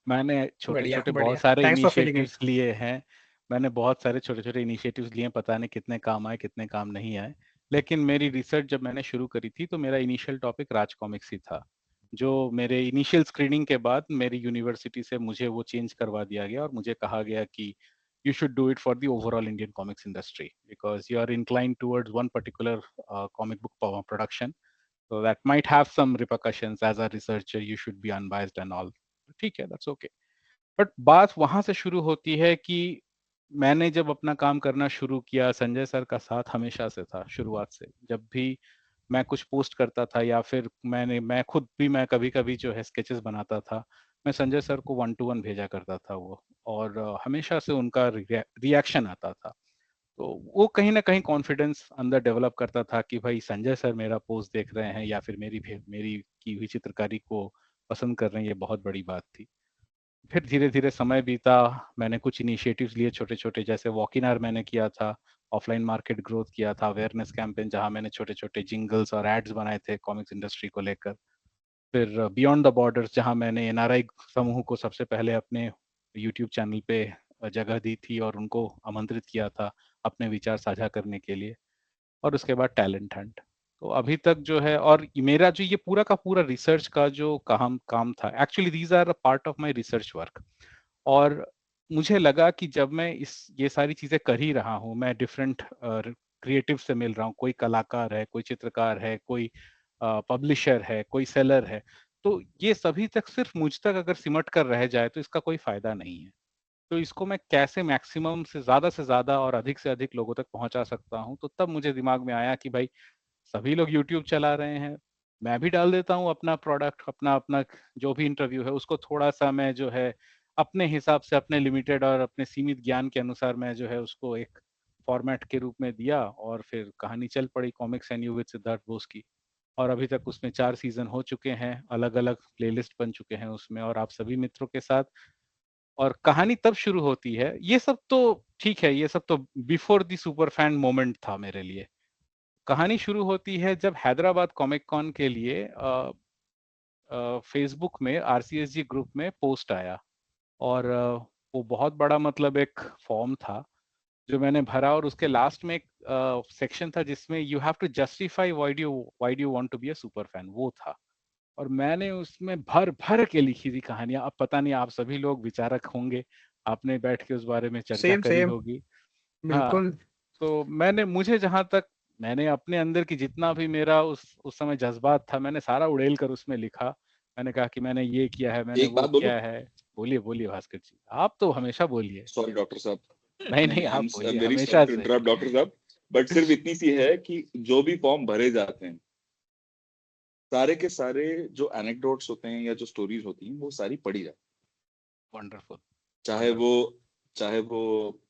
मैंने बढ़िया छोटे-छोटे बहुत बढ़िया, सारे thanks for filling in. Initiatives लिए हैं। मैंने बहुत सारे छोटे-छोटे इनिशिएटिव्स लिए हैं, पता नहीं कितने काम आए, कितने काम नहीं आए। लेकिन मेरी रिसर्च जब मैंने शुरू करी थी, तो मेरा इनिशियल टॉपिक राज कॉमिक्स ही था। जो मेरे इनिशियल स्क्रीनिंग के बाद मेरी यूनिवर्सिटी से मुझे वो चेंज करवा दिया गया और मुझे कहा गया कि you should do it for the overall Indian comics industry, because you are inclined towards one particular comic book production, so that might have some repercussions. As a researcher you should be unbiased and all. ठीक है, that's okay. But बात वहां से शुरू होती है कि मैंने जब अपना काम करना शुरू किया, संजय सर का साथ हमेशा से था शुरुआत से। जब भी मैं कुछ पोस्ट करता था या फिर मैं खुद भी मैं कभी-कभी जो है स्केचेस बनाता था, मैं संजय सर को 1 टू 1 भेजा करता था वो। और हमेशा से उनका रिएक्शन आता था। तो वो कहीं न कहीं कॉन्फिडेंस अंदर डेवलप करता था कि भाई संजय सर मेरा पोस्ट देख रहे हैं या फिर मेरी की हुई चित्रकारी को पसंद कर रहे हैं, ये बहुत बड़ी बात थी। फिर धीरे-धीरे समय बीता, मैंने कुछ इनिशिएटिव्स लिए छोटे-छोटे, जैसे वॉक इन आवर मैंने किया था, ऑफलाइन मार्केट ग्रोथ किया था, अवेयरनेस कैंपेन जहाँ मैंने छोटे-छोटे जिंगल्स और एड्स बनाए थे कॉमिक्स इंडस्ट्री को लेकर। फिर बियॉन्ड द बॉर्डर्स जहाँ मैंने एनआरआई समूह को सबसे पहले अपने यूट्यूब चैनल पे जगह दी थी और उनको आमंत्रित किया था अपने विचार साझा करने के लिए। और उसके बाद टैलेंट हंट। तो अभी तक जो है, और मेरा जो ये पूरा का पूरा रिसर्च का जो काम था, actually these are a part of my research work. और मुझे लगा कि जब मैं ये सारी चीजें कर ही रहा हूँ, मैं डिफरेंट क्रिएटिव से मिल रहा हूँ, कोई कलाकार है, कोई चित्रकार है, कोई पब्लिशर है, कोई सेलर है, तो ये सभी तक सिर्फ मुझ तक अगर सिमट कर रह जाए तो इसका कोई फायदा नहीं है। तो इसको मैं कैसे मैक्सिमम से ज़्यादा और अधिक से अधिक लोगों तक पहुंचा सकता हूं, तो तब मुझे दिमाग में आया कि भाई सभी लोग यूट्यूब चला रहे हैं, मैं भी डाल देता हूं अपना प्रोडक्ट, अपना अपना जो भी इंटरव्यू है उसको थोड़ा सा मैं जो है अपने हिसाब से, अपने लिमिटेड और अपने सीमित ज्ञान के अनुसार मैं जो है उसको एक फॉर्मेट के रूप में दिया, और फिर कहानी चल पड़ी comics and you with Siddharth Bose की। और अभी तक उसमें 4 सीजन हो चुके हैं, अलग अलग प्लेलिस्ट बन चुके हैं उसमें, और आप सभी मित्रों के साथ। और कहानी तब शुरू होती है, ये सब तो ठीक है, ये सब तो before the super fan moment था मेरे लिए। कहानी शुरू होती है जब हैदराबाद कॉमिक कॉन के लिए फेसबुक में आरसीएसजी ग्रुप में पोस्ट आया। और वो बहुत बड़ा मतलब एक फॉर्म था जो मैंने भरा, और उसके लास्ट में एक सेक्शन था जिसमें you have to justify why do you want to be a super fan, वो था। और मैंने उसमें भर भर के लिखी थी कहानियां। अब पता नहीं आप सभी लोग विचारक होंगे, आपने बैठ के उस बारे में चर्चा सेम करी सेम, होगी। हाँ, बिल्कुल। तो मुझे जहां तक, मैंने अपने अंदर की जितना भी मेरा उस समय जज्बात था, मैंने सारा उड़ेल कर उसमें लिखा। मैंने कहा कि मैंने ये किया है, मैंने एक वो बात बोलूं, किया है। बोलिए बोलिए भास्कर जी, आप तो हमेशा बोलिए। सॉरी डॉक्टर साहब, नहीं नहीं नहीं, नहीं, आप आई बोलिए एम वेरी हमेशा सॉरी टू से। इंटरप्ट डॉक्टर साहब, बट सिर्फ इतनी सी है कि जो भी फॉर्म भरे जाते हैं, सारे के सारे जो एनेक्डोट्स होते हैं या जो स्टोरीज होती हैं, वो सारी पढ़ी जाती वंडरफुल। हैं। चाहे वो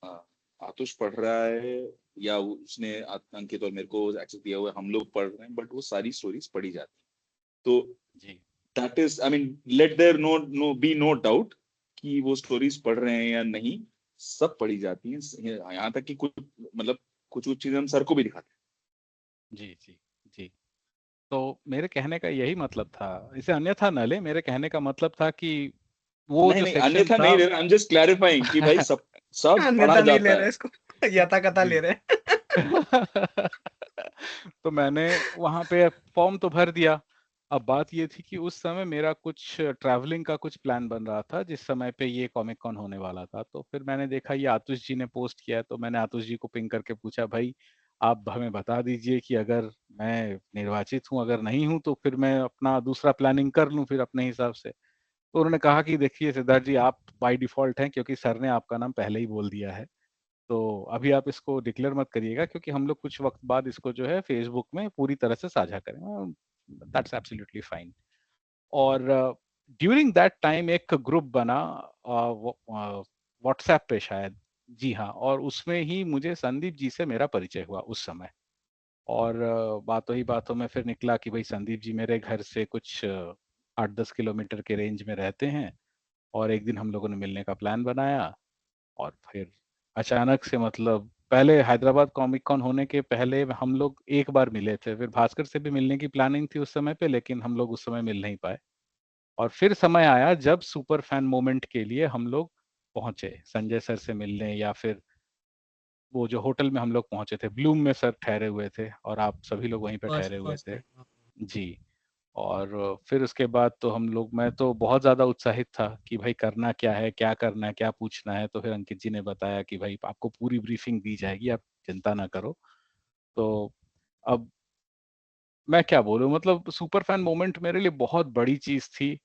आतुष पढ़ रहा है, या उसने अंकित और मेरे को एक्सेस दिया हुआ है, हम लोग पढ़ रहे हैं, बट वो सारी स्टोरीज पढ़ी जाती हैं। तो that is, I mean, let there be no doubt कि वो स्टोरीज पढ़ रहे हैं या नहीं, सब पढ़ी जाती हैं, यहाँ तक कि कुछ मतलब कुछ चीजें हम सर को भी दिखाते हैं। जी जी जी। तो मेरे कहने का यही मतलब था, इसे अन्यथा न ले, मेरे कहने का मतलब था कि वो नहीं जो नहीं, सेक्शन अन्यथा था नहीं ले रहा, आई एम जस्ट क्लैरिफाइंग कि भाई सब पढ़ा अन्यथा नहीं ले जाता रहे है। इसको, यथा कथा ले रहे। तो मैंने वहां पे फॉर्म तो भर दिया। अब बात ये थी कि उस समय मेरा कुछ ट्रैवलिंग का कुछ प्लान बन रहा था जिस समय पे ये कॉमिक कॉन होने वाला था। तो फिर मैंने देखा ये आतुष जी ने पोस्ट किया है, तो मैंने आतुष जी को पिंग करके पूछा, भाई आप हमें बता दीजिए कि अगर मैं निर्वाचित हूँ, अगर नहीं हूँ तो फिर मैं अपना दूसरा प्लानिंग कर लूँ फिर अपने हिसाब से। तो उन्होंने कहा कि देखिए सिद्धार्थ जी, आप बाय डिफॉल्ट हैं क्योंकि सर ने आपका नाम पहले ही बोल दिया है, तो अभी आप इसको डिक्लेयर मत करिएगा क्योंकि हम लोग कुछ वक्त बाद इसको जो है फेसबुक में पूरी तरह से साझा करेंगे। That's absolutely fine. और ड्यूरिंग दैट टाइम एक ग्रुप बना व्हाट्सएप पे शायद, जी हाँ, और उसमें ही मुझे संदीप जी से मेरा परिचय हुआ उस समय। और बातों ही बातों में फिर निकला कि भाई संदीप जी मेरे घर से कुछ 8-10 किलोमीटर के रेंज में रहते हैं, और एक दिन हम लोगों ने मिलने का प्लान बनाया। और फिर अचानक से, मतलब पहले हैदराबाद कॉमिक कॉन होने के पहले हम लोग एक बार मिले थे, फिर भास्कर से भी मिलने की प्लानिंग थी उस समय पे, लेकिन हम लोग उस समय मिल नहीं पाए। और फिर समय आया जब सुपर फैन मोमेंट के लिए हम लोग पहुंचे संजय सर से मिलने, या फिर वो जो होटल में हम लोग पहुंचे थे, ब्लूम में सर ठहरे हुए थे और आप सभी लोग वहीं पे फर्स्ट ठहरे हुए फर्स्ट थे। टाइम। जी। और फिर उसके बाद तो हम लोग, मैं तो बहुत ज़्यादा उत्साहित था कि भाई करना क्या है, क्या करना है, क्या पूछना है। तो फिर अंकित जी ने बताया कि भाई आपको पूरी ब्रीफिंग दी जाएगी, आप चिंता ना करो। तो अब मैं क्या बोलूँ, मतलब सुपर फैन मोमेंट मेरे लिए बहुत बड़ी चीज़ थी।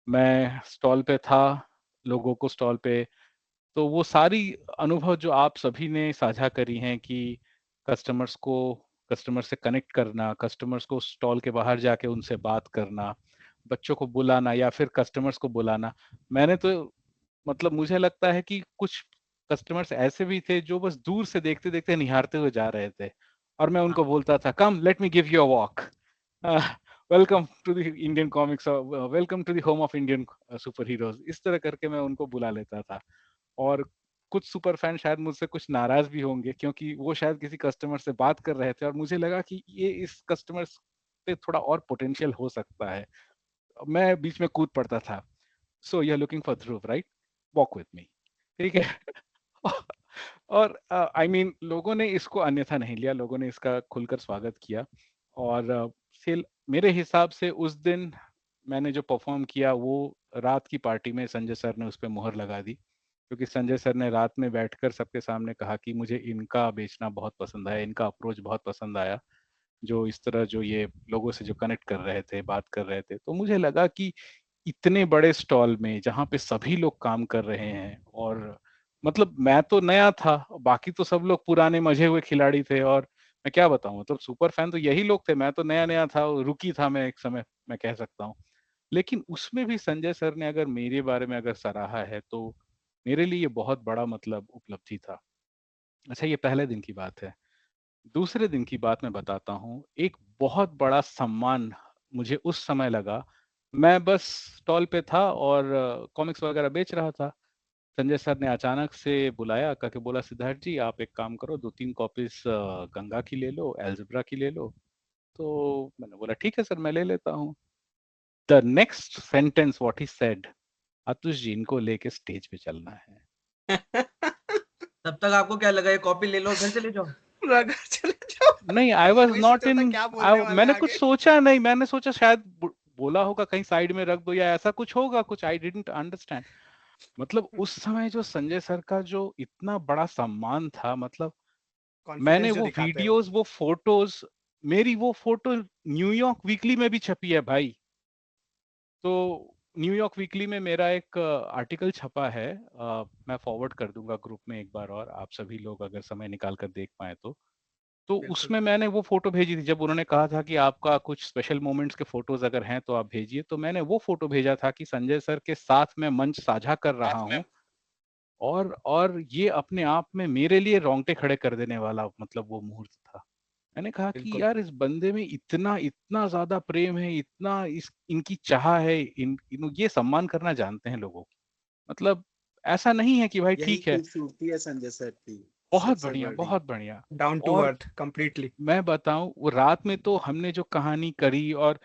मैं स्टॉल पे था, लोगों को स्टॉल पे, तो वो सारी अनुभव जो आप सभी ने साझा करी हैं कि कस्टमर से कनेक्ट करना, कस्टमर्स को स्टॉल के बाहर जाके उनसे बात करना, बच्चों को बुलाना या फिर कस्टमर्स को बुलाना। मैंने तो, मतलब मुझे लगता है कि कुछ कस्टमर्स ऐसे भी थे जो बस दूर से देखते देखते निहारते हुए जा रहे थे, और मैं उनको बोलता था, come let me give you a walk, welcome to the Indian comics, welcome to the home of Indian super heroes. इस तरह करके मैं उनको बुला लेता था। और कुछ सुपर फैन शायद मुझसे कुछ नाराज भी होंगे क्योंकि वो शायद किसी कस्टमर से बात कर रहे थे और मुझे लगा कि ये इस कस्टमर पे थोड़ा और पोटेंशियल हो सकता है। मैं बीच में कूद पड़ता था, so you are looking for Dhruv right, walk with me, ठीक है। और आई मीन लोगों ने इसको अन्यथा नहीं लिया, लोगों ने इसका खुलकर स्वागत किया। और फिर मेरे हिसाब से उस दिन मैंने जो परफॉर्म किया वो रात की पार्टी में संजय सर ने उस पर मुहर लगा दी, क्योंकि संजय सर ने रात में बैठकर सबके सामने कहा कि मुझे इनका बेचना बहुत पसंद आया, इनका अप्रोच बहुत पसंद आया, जो इस तरह जो ये लोगों से जो कनेक्ट कर रहे थे, बात कर रहे थे। तो मुझे लगा कि इतने बड़े स्टॉल में जहाँ पे सभी लोग काम कर रहे हैं, और मतलब मैं तो नया था, बाकी तो सब लोग पुराने मजे हुए खिलाड़ी थे, और मैं क्या बताऊं, मतलब सुपर फैन तो यही लोग थे, मैं तो नया नया था, रुकी था मैं एक समय, मैं कह सकता हूँ। लेकिन उसमें भी संजय सर ने अगर मेरे बारे में अगर सराहा है तो मेरे लिए ये बहुत बड़ा मतलब उपलब्धि था। अच्छा, ये पहले दिन की बात है। दूसरे दिन की बात मैं बताता हूँ। एक बहुत बड़ा सम्मान मुझे उस समय लगा। मैं बस स्टॉल पे था और कॉमिक्स वगैरह बेच रहा था। संजय सर ने अचानक से बुलाया, करके बोला, सिद्धार्थ जी आप एक काम करो, 2-3 कॉपीज गंगा की ले लो, एल्जेब्रा की ले लो। तो मैंने बोला ठीक है सर, मैं ले लेता हूँ। The next sentence what he said, Atush ji इनको लेके स्टेज पे चलना है। तब तक आपको क्या लगा, ये कॉपी ले लो घर चले जाओ? चले जाओ। नहीं, आई वॉज वही नॉट सोचा था इन, क्या बोलने वाला मैंने है कुछ आगे। सोचा नहीं, मैंने सोचा शायद बोला होगा कहीं साइड में रख दो या ऐसा कुछ होगा, कुछ आई डिडंट अंडरस्टैंड। मतलब उस समय जो संजय सर का जो इतना बड़ा सम्मान था, मतलब मैंने कॉन्फिडेंस जो वो दिखाते हैं वो। वीडियोस, वो फोटोज, मेरी वो फोटो न्यूयॉर्क वीकली में भी छपी है भाई। तो न्यूयॉर्क वीकली में मेरा एक आर्टिकल छपा है, मैं फॉरवर्ड कर दूंगा ग्रुप में एक बार, और आप सभी लोग अगर समय निकाल कर देख पाए तो बिल्कुल। उसमें मैंने वो फोटो भेजी थी। जब उन्होंने कहा था कि आपका कुछ स्पेशल मोमेंट्स के फोटोज अगर हैं तो आप भेजिए, तो मैंने वो फोटो भेजा था कि संजय सर के साथ मैं मंच साझा कर रहा हूँ। और ये अपने आप में मेरे लिए रोंगटे खड़े कर देने वाला मतलब वो मुहूर्त था। मैंने कहा कि बिल्कुल। यार इस बंदे में इतना इतना ज्यादा प्रेम है, इतना इनकी चाह है, ये सम्मान करना जानते हैं लोगों की। मतलब ऐसा नहीं है कि भाई यही ठीक है, खूबसूरती है संजय सर की, बहुत सबसे बढ़िया बड़ी। बहुत बढ़िया। डाउन टू और अर्थ कंप्लीटली। मैं बताऊं, वो रात में तो हमने जो कहानी करी, और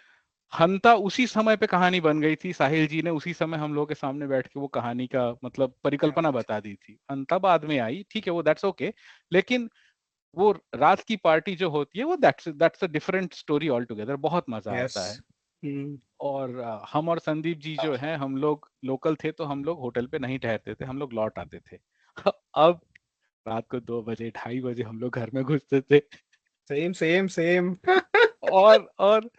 हंता उसी समय पे कहानी बन गई थी। साहिल जी ने उसी समय हम लोगों के सामने बैठ के वो कहानी का मतलब परिकल्पना बता दी थी। हंता बाद में आई, ठीक है, वो दैट्स ओके, लेकिन वो रात की पार्टी जो होती है वो that's a different story all together. बहुत मजा यस। आता है। और हम और संदीप जी जो हैं, हम लोग लोकल थे तो हम लोग होटल पे नहीं ठहरते थे, हम लोग लौट आते थे। अब रात को 2 बजे 2:30 बजे हम लोग घर में घुसते थे। Same same same. और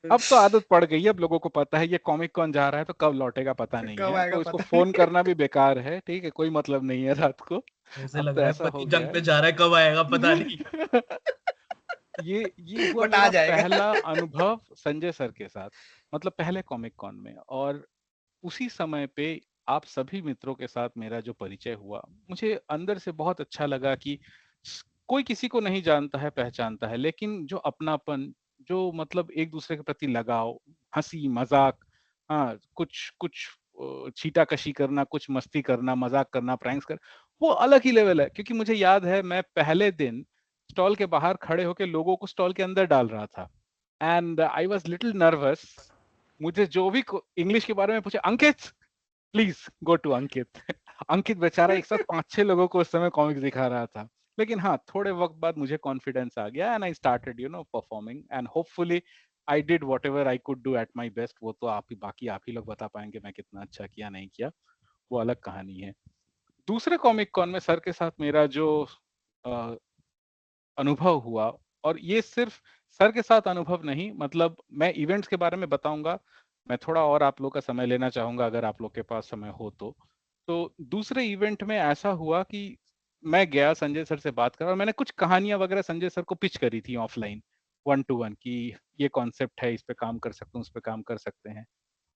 अब तो आदत पड़ गई है, अब लोगों को पता है ये कॉमिक कॉन जा रहा है तो कब लौटेगा पता नहीं कब है, आएगा तो इसको पता फोन करना भी बेकार है, ठीक है, कोई मतलब नहीं है रात को। ऐसे अब लग तो रहा है ऐसा पति हो जंग गया पे है। जा रहा है, कब आएगा पता नहीं। ये हुआ बट आ मेरा जाएगा। पहला अनुभव संजय सर के साथ, मतलब पहले कॉमिक कॉन में। और उसी समय पे आप सभी मित्रों के साथ मेरा जो परिचय हुआ, मुझे अंदर से बहुत अच्छा लगा कि कोई किसी को नहीं जानता है पहचानता है, लेकिन जो अपनापन, जो मतलब एक दूसरे के प्रति लगाव, हंसी मजाक, हाँ कुछ कुछ छीटाकशी करना, कुछ मस्ती करना, मजाक करना, प्रैंक्स कर, वो अलग ही लेवल है। क्योंकि मुझे याद है मैं पहले दिन स्टॉल के बाहर खड़े होकर लोगों को स्टॉल के अंदर डाल रहा था, and I was little nervous. मुझे जो भी इंग्लिश के बारे में पूछे, अंकित प्लीज गो टू अंकित। अंकित बेचारा एक साथ 5-6 लोगों को उस समय कॉमिक्स दिखा रहा था। लेकिन हाँ, थोड़े वक्त बाद मुझे कॉन्फिडेंस आ गया and I started performing, and hopefully I did what ever I could do at my best. वो तो आप ही लोग बता पाएंगे मैं कितना अच्छा किया नहीं किया, वो अलग कहानी है। दूसरे कॉमिक कॉन में सर के साथ मेरा जो अ, अनुभव हुआ, और ये सिर्फ सर के साथ अनुभव नहीं, मतलब मैं इवेंट्स के बारे में बताऊंगा, मैं थोड़ा और आप लोग का समय लेना चाहूंगा अगर आप लोग के पास समय हो तो दूसरे इवेंट में ऐसा हुआ कि मैं गया संजय सर से बात कर, और मैंने कुछ कहानियां वगैरह संजय सर को पिच करी थी ऑफलाइन, 1-to-1, कि ये कॉन्सेप्ट है, इस पे काम कर सकते हैं, उस पे काम कर सकते हैं।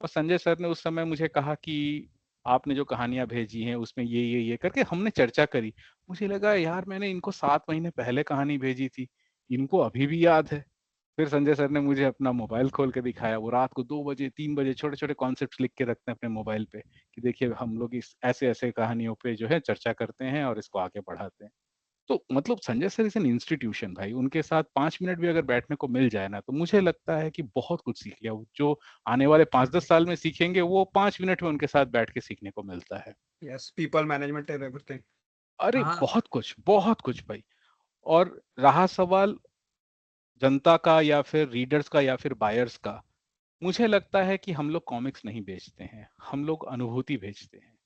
और संजय सर ने उस समय मुझे कहा कि आपने जो कहानियां भेजी हैं उसमें ये करके हमने चर्चा करी। मुझे लगा यार मैंने इनको 7 महीने पहले कहानी भेजी थी, इनको अभी भी याद है। फिर संजय सर ने मुझे अपना मोबाइल खोल के दिखाया, वो रात को 2 बजे 3 बजे छोटे छोटे कॉन्सेप्ट लिख के रखते हैं अपने मोबाइल पे, कि देखिए हम लोग इस ऐसे ऐसे कहानियों पे जो है चर्चा करते हैं और इसको आगे बढ़ाते हैं। तो मतलब Sanjay sir is an institution भाई, उनके साथ 5 मिनट भी अगर बैठने को मिल जाए ना, तो मुझे लगता है कि बहुत कुछ सीख लिया। जो आने वाले 5-10 साल में सीखेंगे वो 5 मिनट में उनके साथ बैठ के सीखने को मिलता है। Yes, people management and everything. अरे हाँ, बहुत कुछ भाई। और रहा सवाल जनता का या फिर रीडर्स का या फिर बायर्स का, मुझे लगता है कि हम लोग कॉमिक्स नहीं बेचते हैं, हम लोग अनुभूति बेचते हैं।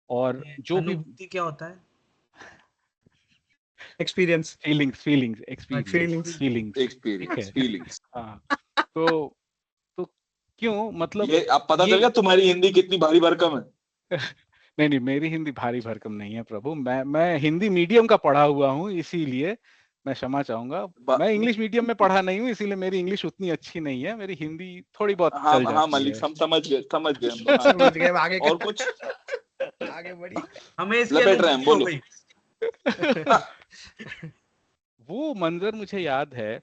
और ये जो भी अनुभूति क्या होता है? Experience. Feelings experience feelings. Feelings, ठीक है। Experience, feelings. हाँ, तो तो क्यों, मतलब ये अब पता चल ये गया तुम्हारी हिंदी कितनी भारी भरकम है। नहीं, मेरी हिंदी भारी भरकम नहीं है प्रभु, मैं हिंदी मीडियम का पढ़ा हुआ हूँ, इसीलिए मैं क्षमा चाहूंगा। बा- मैं इंग्लिश मीडियम में पढ़ा नहीं हूँ, इसीलिए मेरी इंग्लिश उतनी अच्छी नहीं है, मेरी हिंदी थोड़ी बहुत हाँ चल हाँ जाती मलिक, है। हम समझ गए हम। हाँ, समझ गए, अब आगे और का कुछ आगे बढ़ी। हमें इसकी लपेट रहे हैं, अनुभूति हो बोलो। गई। वो मंजर मुझे याद है,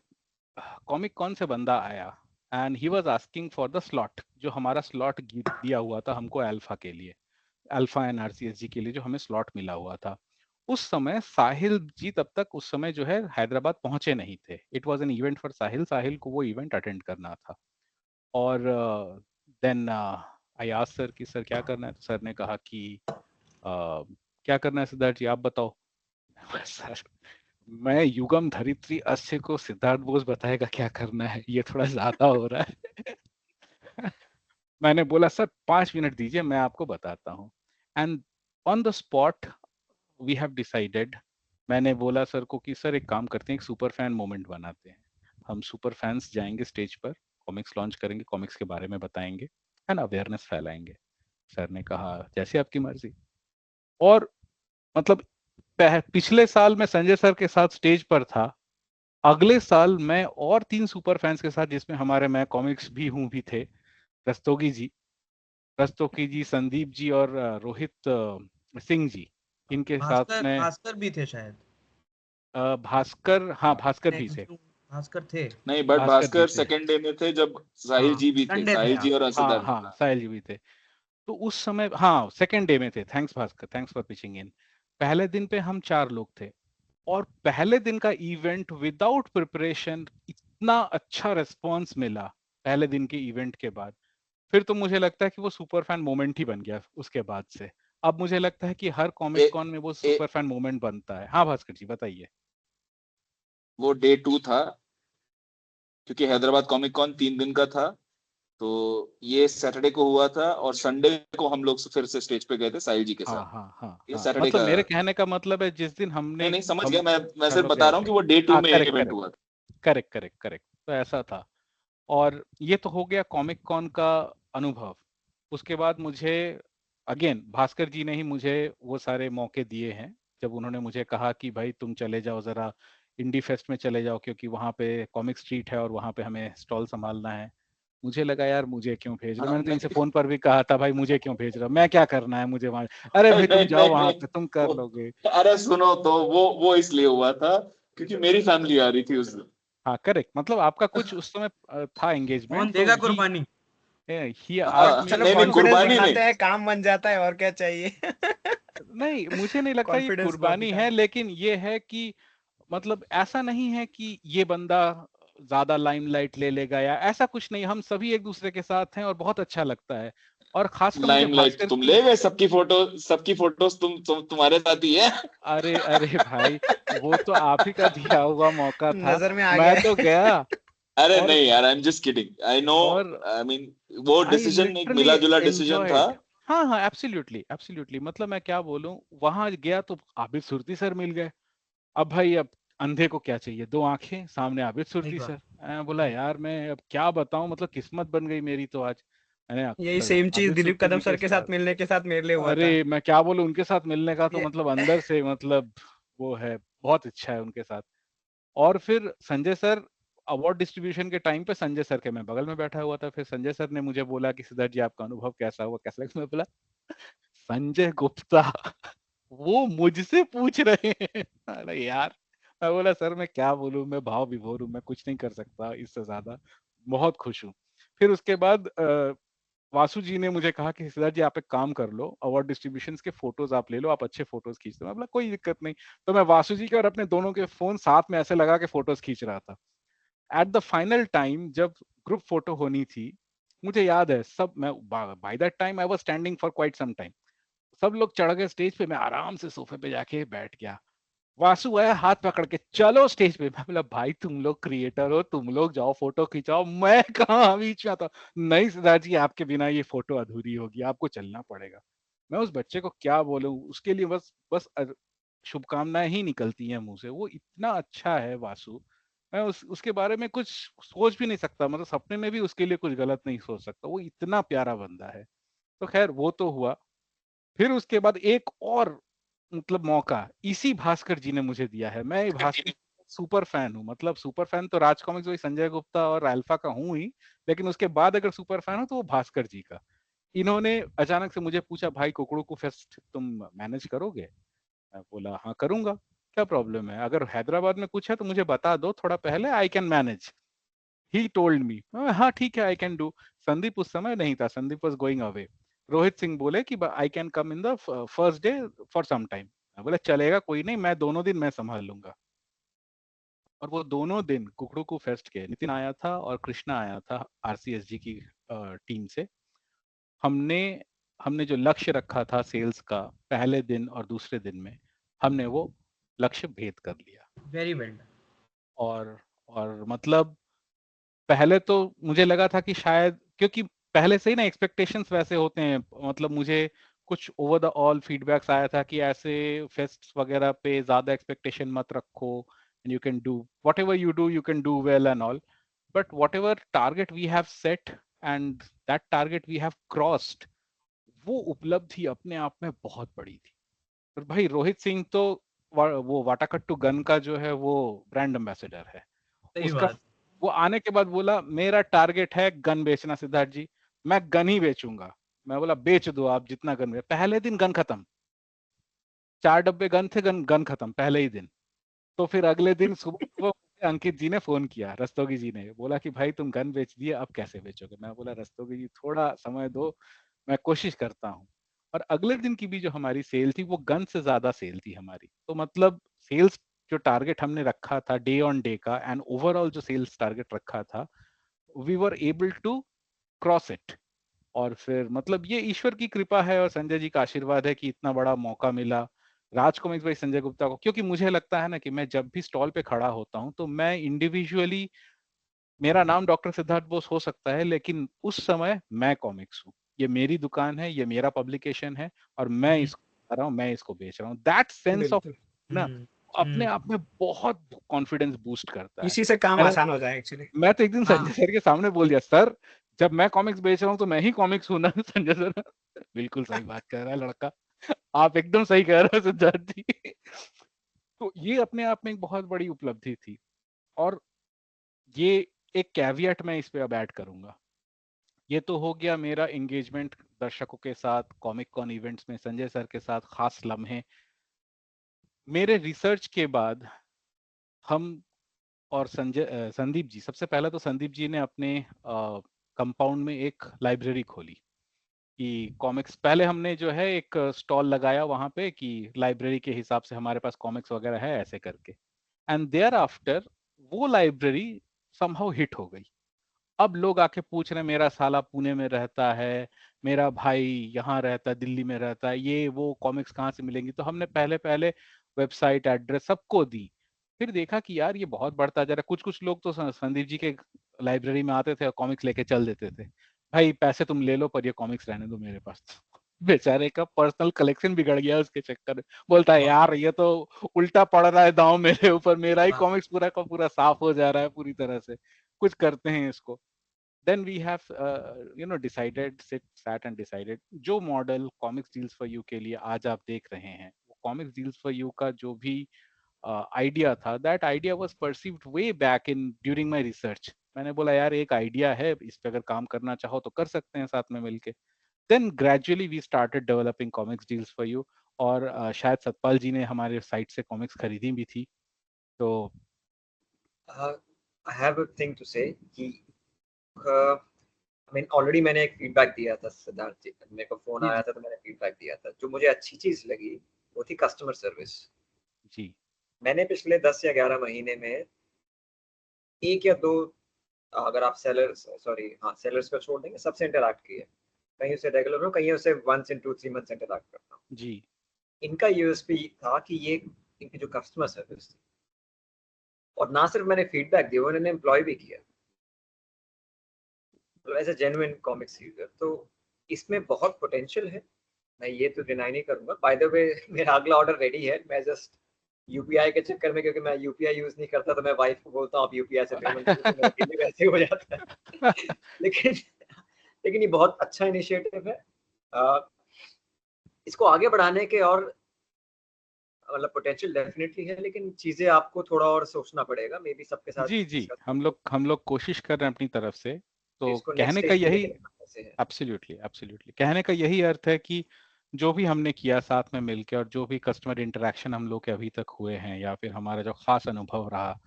कॉमिक कॉन से बंदा आया and he was asking for the slot, जो हमारा स्लॉट दिया हुआ था हमको अल्फा के लिए, अल्फा एंड आरसीएसजी के लिए जो हमें स्लॉट मिला हुआ था। उस समय साहिल जी तब तक उस समय जो है हैदराबाद पहुंचे नहीं थे। It was an event for Sahil, Sahil को वो इवेंट अटेंड करना था। और देन आई आस्क्ड सर कि सर क्या करना है, तो सर ने कहा कि क्या करना है सिद्धार्थ जी आप बताओ। सर मैं युगम धरित्री अस्य को सिद्धार्थ बोस बताएगा क्या करना है, ये थोड़ा ज्यादा हो रहा है। मैंने बोला सर 5 मिनट दीजिए मैं आपको बताता हूँ। And on the spot we have decided, मैंने बोला सर को कि सर एक काम करते हैं, एक सुपर फैन मोमेंट बनाते हैं। हम सुपर फैंस जाएंगे स्टेज पर, कॉमिक्स लॉन्च करेंगे, कॉमिक्स के बारे में बताएंगे एंड अवेयरनेस फैलाएंगे। सर ने कहा जैसे आपकी मर्जी। और मतलब पिछले साल मैं संजय सर के साथ स्टेज पर था, अगले साल मैं और 3 सुपर फैंस के साथ, जिसमें हमारे मैं कॉमिक्स भी हूँ भी थे, रस्तोगी जी, संदीप जी और रोहित सिंह जी, इनके साथ भास्कर में भास्कर भी थे शायद। भास्कर, हाँ भास्कर भी थे। भास्कर थे। नहीं, बट भास्कर भास्कर भी थे। सेकंड डे में थे जब साहिल हाँ, जी भी थे, संडे थे, साहिल जी और हाँ सिद्धार्थ हाँ शुक्ला। साहिल जी भी थे। तो उस समय हाँ सेकंड डे में थे। Thanks Bhaskar, thanks for pitching इन। पहले दिन पे हम 4 लोग थे और पहले दिन का इवेंट विदाउट प्रिपरेशन इतना अच्छा रिस्पॉन्स मिला पहले दिन के इवेंट के बाद। फिर तो मुझे लगता है कि वो सुपर फैन मोमेंट ही बन गया उसके बाद से। अब मुझे लगता है कि हर कॉमिक ए, कॉन में वो ए, सुपर फैन मोमेंट बनता है। हाँ भास्कर जी बताइए। वो डे 2 था, क्योंकि हैदराबाद कॉमिक कॉन 3 दिन का था, तो ये सैटरडे को हुआ था और संडे को हम लोग फिर से स्टेज पे गए थे साहिल जी के हाँ साथ। हाँ हाँ ये हाँ सैटरडे मतलब का। मेरे कहने का मतलब है जिस दिन नहीं हमने नहीं, समझ हम गया मैं सब सिर्फ लोग बता गए रहा हूँ थे। कि वो डे 2 हाँ में करेक्ट इवेंट करेक्ट हुआ था। करेक्ट करेक्ट करेक्ट, तो ऐसा था। और ये तो हो गया कॉमिक कॉन का अनुभव। उसके बाद मुझे अगेन भास्कर जी ने ही मुझे वो सारे मौके दिए हैं जब उन्होंने मुझे कहा कि भाई तुम चले जाओ जरा इंडी फेस्ट में चले जाओ, क्योंकि वहाँ पे कॉमिक स्ट्रीट है और वहाँ पे हमें स्टॉल संभालना है। मुझे लगा यार मुझे क्यों भेज रहे हो, हाँ, मैंने तो इनसे नहीं फोन पर भी कहा था भाई मुझे क्यों भेज रहे हो, मैं क्या करना है मुझे वहां। अरे नहीं भाई तुम नहीं जाओ नहीं वहां नहीं, पे तुम कर वो- लोगे। अरे सुनो तो, वो इसलिए हुआ था क्योंकि मेरी फैमिली आ रही थी उस दिन। हाँ करेक्ट, मतलब आपका कुछ उस समय था एंगेजमेंट, कौन तो देगा कुर्बानी? ही हाँ, आस्क्ड मी चलो टू नहीं नहीं, कम। कॉन्फिडेंस कुर्बानी नहीं। दिखाते हैं, काम बन जाता है, और क्या चाहिए। नहीं मुझे नहीं लगता ये कॉन्फिडेंस बहुत कुर्बानी है, दिखाते लेकिन ये है कि मतलब ऐसा नहीं है कि ये बंदा ज्यादा लाइमलाइट ले लेगा या ऐसा कुछ नहीं। हम सभी एक दूसरे के साथ हैं और बहुत अच्छा लगता है। और खासकर मुझे लाइमलाइट भास्कर तुम की, ले गए, सबकी फोटोज तुम्हारे साथ ही है। अरे अरे भाई वो तो आप ही का दिया हुआ मौका हैं। था, नजर में आ मैं गया तो है। गया। अरे और नहीं यार, I am just kidding, I know. और आई मीन वो आई डिसीजन एक लिटरली मिला जुला डिसीजन था। एंजॉयड। हाँ हाँ एब्सोल्युटली एब्सोल्युटली, मतलब मैं क्या बोलूं, वहां गया तो आबिद सुरती सर मिल गए। अब भाई अब अंधे को क्या चाहिए, 2 आंखें, सामने आबिद सही सुरती बात। सर। मैं बोला यार मैं अब क्या बताऊं, मतलब किस्मत बन गई मेरी तो आज। मैंने यही सेम चीज आबिद दिलीप सुरती कदम जी के सर के साथ, साथ मिलने के साथ मेरे लिए हुआ अरे था। मैं क्या बोलूं, उनके साथ मिलने का तो ये मतलब अंदर से मतलब वो है, बहुत इच्छा है उनके साथ। और फिर संजय सर अवार्ड डिस्ट्रीब्यूशन के टाइम पे संजय सर के मैं बगल में बैठा हुआ था। फिर संजय सर ने मुझे बोला कि सिद्धार्थ जी आपका अनुभव कैसा हुआ, कैसा लगा। मैं बोला संजय गुप्ता वो मुझसे पूछ रहे हैं। अरे यार, मैं बोला सर मैं क्या बोलूं, मैं भाव विभोर हूं, मैं कुछ नहीं कर सकता इससे ज्यादा। बहुत खुश हूँ। फिर उसके बाद वासु जी ने मुझे कहा कि सिद्धार्थ जी आप एक काम कर लो, अवार्ड डिस्ट्रीब्यूशन के फोटोज आप ले लो, आप अच्छे फोटोज खींचते हो। मैं बोला कोई दिक्कत नहीं। तो मैं वासु जी के और अपने दोनों के फोन साथ में ऐसे लगा के फोटोज खींच रहा था। एट द फाइनल टाइम जब ग्रुप फोटो होनी थी, मुझे याद है सब, मैं by that time I was standing for quite some time. सब लोग चढ़ गए स्टेज पे, मैं आराम से सोफे पे जाके बैठ गया। वासु आया हाथ पकड़ के चलो स्टेज पे। मैं बोला भाई तुम लोग क्रिएटर हो, तुम लोग जाओ फोटो खिंचाओ, मैं कहाँ बीच में आता। नहीं सिद्धार्थ जी आपके बिना ये फोटो अधूरी होगी, आपको चलना पड़ेगा। मैं उस बच्चे को क्या बोलूं, उसके लिए बस बस शुभकामनाएं ही निकलती हैं मुंह से। वो इतना अच्छा है वासु, मैं उसके बारे में कुछ सोच भी नहीं सकता, मतलब सपने में भी उसके लिए कुछ गलत नहीं सोच सकता। वो इतना प्यारा बंदा है। तो खैर वो तो हुआ। फिर उसके बाद एक और मतलब मौका इसी भास्कर जी ने मुझे दिया है। मैं भास्कर सुपर फैन हूँ, मतलब सुपर फैन तो राज कॉमिक्स वही संजय गुप्ता और अल्फा का हूँ ही, लेकिन उसके बाद अगर सुपर फैन हो तो वो भास्कर जी का। इन्होंने अचानक से मुझे पूछा भाई कुकड़ू को फेस्ट तुम मैनेज करोगे। मैं बोला हाँ करूंगा, क्या प्रॉब्लम है, अगर हैदराबाद में कुछ है तो मुझे बता दो थोड़ा पहले, I can manage. He told me हाँ ठीक है आई कैन डू। संदीप उस समय नहीं था, Sandeep was going away. Rohit Singh बोले कि I can come in the first day for some time. मैं बोला चलेगा कोई नहीं, मैं दोनों दिन मैं संभाल लूंगा। और वो दोनों दिन कुकड़ू फेस्ट के नितिन आया था और कृष्णा आया था आरसीएसजी की टीम से। हमने हमने जो लक्ष्य रखा था सेल्स का पहले दिन और दूसरे दिन में, हमने वो लक्ष्य भेद कर लिया। Very well. और मतलब पहले तो मुझे लगा था कि शायद क्योंकि पहले से ही ना एक्सपेक्टेशंस वैसे होते हैं, मतलब मुझे कुछ ओवर द ऑल फीडबैक्स आया था कि ऐसे फेस्ट वगैरह पे ज्यादा एक्सपेक्टेशन मत रखो, and you can do whatever you can do well and all. But whatever target we have set and that target we have crossed, वो उपलब्धि अपने आप में बहुत बड़ी थी। और भाई रोहित सिंह तो वो वाटाकट्टू गन का जो है वो ब्रांड एम्बेसडर है। सही उसका बात। वो आने के बाद बोला मेरा टारगेट है गन बेचना सिद्धार्थ जी, मैं गन ही बेचूंगा। मैं बोला बेच दो आप जितना गन पहले दिन गन खत्म, 4 डब्बे गन थे, गन गन खत्म पहले ही दिन। तो फिर अगले दिन सुबह अंकित जी ने फोन किया, रस्तोगी जी ने बोला कि भाई तुम गन बेच दिए, अब कैसे बेचोगे? मैं बोला रस्तोगी जी थोड़ा समय दो, मैं कोशिश करता हूँ। और अगले दिन की भी जो हमारी सेल थी वो गन से ज्यादा सेल थी हमारी। तो मतलब सेल्स जो टारगेट हमने रखा था डे ऑन डे का, एंड ओवरऑल जो सेल्स टारगेट रखा था, we were able to cross it. और फिर मतलब ये ईश्वर की कृपा है और संजय जी का आशीर्वाद है कि इतना बड़ा मौका मिला राज कॉमिक्स भाई संजय गुप्ता को। क्योंकि मुझे लगता है ना कि मैं जब भी स्टॉल पे खड़ा होता हूँ तो मैं इंडिविजुअली, मेरा नाम डॉक्टर सिद्धार्थ बोस हो सकता है लेकिन उस समय मैं कॉमिक्स हूँ, ये मेरी दुकान है, ये मेरा पब्लिकेशन है और मैं इसको कर रहा हूँ, मैं इसको बेच रहा हूँ। दैट सेंस ऑफ ना अपने आप में बहुत कॉन्फिडेंस बूस्ट करता है। इसी से काम आसान हो जाए एक्चुअली। मैं तो एक दिन संजय सर के सामने बोल दिया, सर जब मैं कॉमिक्स बेच रहा हूँ तो मैं ही कॉमिक्स हूं ना? संजय सर बिल्कुल सही बात कर रहा है लड़का, आप एकदम सही कह रहे हो सिद्धार्थ जी। तो ये अपने आप में एक बहुत बड़ी उपलब्धि थी। और ये एक कैवियट मैं इस पे अब ऐड करूंगा। ये तो हो गया मेरा एंगेजमेंट दर्शकों के साथ, कॉमिक कॉन इवेंट्स में संजय सर के साथ खास लम्हे। मेरे रिसर्च के बाद हम और संदीप जी, सबसे पहले तो संदीप जी ने अपने कंपाउंड में एक लाइब्रेरी खोली कि कॉमिक्स, पहले हमने जो है एक स्टॉल लगाया वहां पे कि लाइब्रेरी के हिसाब से हमारे पास कॉमिक्स वगैरह है ऐसे करके। एंड देयर आफ्टर वो लाइब्रेरी समहाउ हिट हो गई। अब लोग आके पूछ रहे हैं, मेरा साला पुणे में रहता है, मेरा भाई यहाँ रहता है, दिल्ली में रहता है, ये वो कॉमिक्स कहाँ से मिलेंगी? तो हमने पहले पहले वेबसाइट एड्रेस सबको दी। फिर देखा कि यार ये बहुत बढ़ता जा रहा है। कुछ कुछ लोग तो संदीप जी के लाइब्रेरी में आते थे और कॉमिक्स लेके चल देते थे। भाई पैसे तुम ले लो पर ये कॉमिक्स रहने दो मेरे पास। बेचारे का पर्सनल कलेक्शन बिगड़ गया उसके चक्कर में। बोलता है यार ये तो उल्टा पड़ रहा है दांव मेरे ऊपर, मेरा ही कॉमिक्स पूरा का पूरा साफ हो जा रहा है पूरी तरह से, कुछ करते हैं इसको। Then we have sat and decided जो model comics deals for you के लिए आज आप देख रहे हैं, वो कॉमिक्स डील्स फॉर यू का जो भी आइडिया था, that idea was perceived way back in during my research. मैंने बोला यार एक आइडिया है, इस पे अगर काम करना चाहो तो कर सकते हैं साथ में मिलके। Then gradually we started developing comics deals for you. और शायद सतपाल जी ने हमारे साइट से कॉमिक्स खरीदी भी थी। तो I have a thing to say कि ऑलरेडी मैंने एक फीडबैक दिया था सिद्धार्थ जी, मेरे को फोन आया था तो मैंने फीडबैक दिया था। जो मुझे अच्छी चीज लगी वो थी कस्टमर सर्विस जी। मैंने पिछले 10 या 11 महीने में एक या दो, अगर आप सेलर्स को छोड़ देंगे, सबसे इंटरैक्ट किए। कहीं उसे रेगुलर हो, कहीं उसे वंस इन 2-3 मंथ्स इंटरैक्ट करता हूँ जी। इनका यूएसपी था कि ये इनकी जो कस्टमर सर्विस थी, और ना सिर्फ मैंने फीडबैक दिया, उन्होंने एम्प्लॉय भी किया as a genuine comics user. तो इसमें बहुत पोटेंशियल है, मैं ये तो डिनाई नहीं करूंगा। बाय द वे मेरा अगला ऑर्डर रेडी है, मैं जस्ट यूपीआई के चक्कर में, क्योंकि मैं यूपीआई यूज नहीं करता, तो मैं वाइफ को बोलता हूँ आप यूपीआई से पेमेंट करो, तो मेरे लिए वैसे हो जाता है। लेकिन ये बहुत अच्छा इनिशिएटिव है। इसको आगे बढ़ाने के और मतलब पोटेंशियल डेफिनेटली है, लेकिन चीजें आपको थोड़ा और सोचना पड़ेगा, मे बी सबके साथ। जी हम लोग कोशिश कर रहे हैं अपनी तरफ से। तो इसको कहने नेक्स्ट का स्टेज पे यही, लेके जाना कैसे है। एब्सोल्युटली कहने का यही अर्थ है कि जो भी हमने किया साथ में मिलके और जो भी कस्टमर इंटरेक्शन हम लोग के अभी तक हुए हैं या फिर हमारा जो खास अनुभव रहा,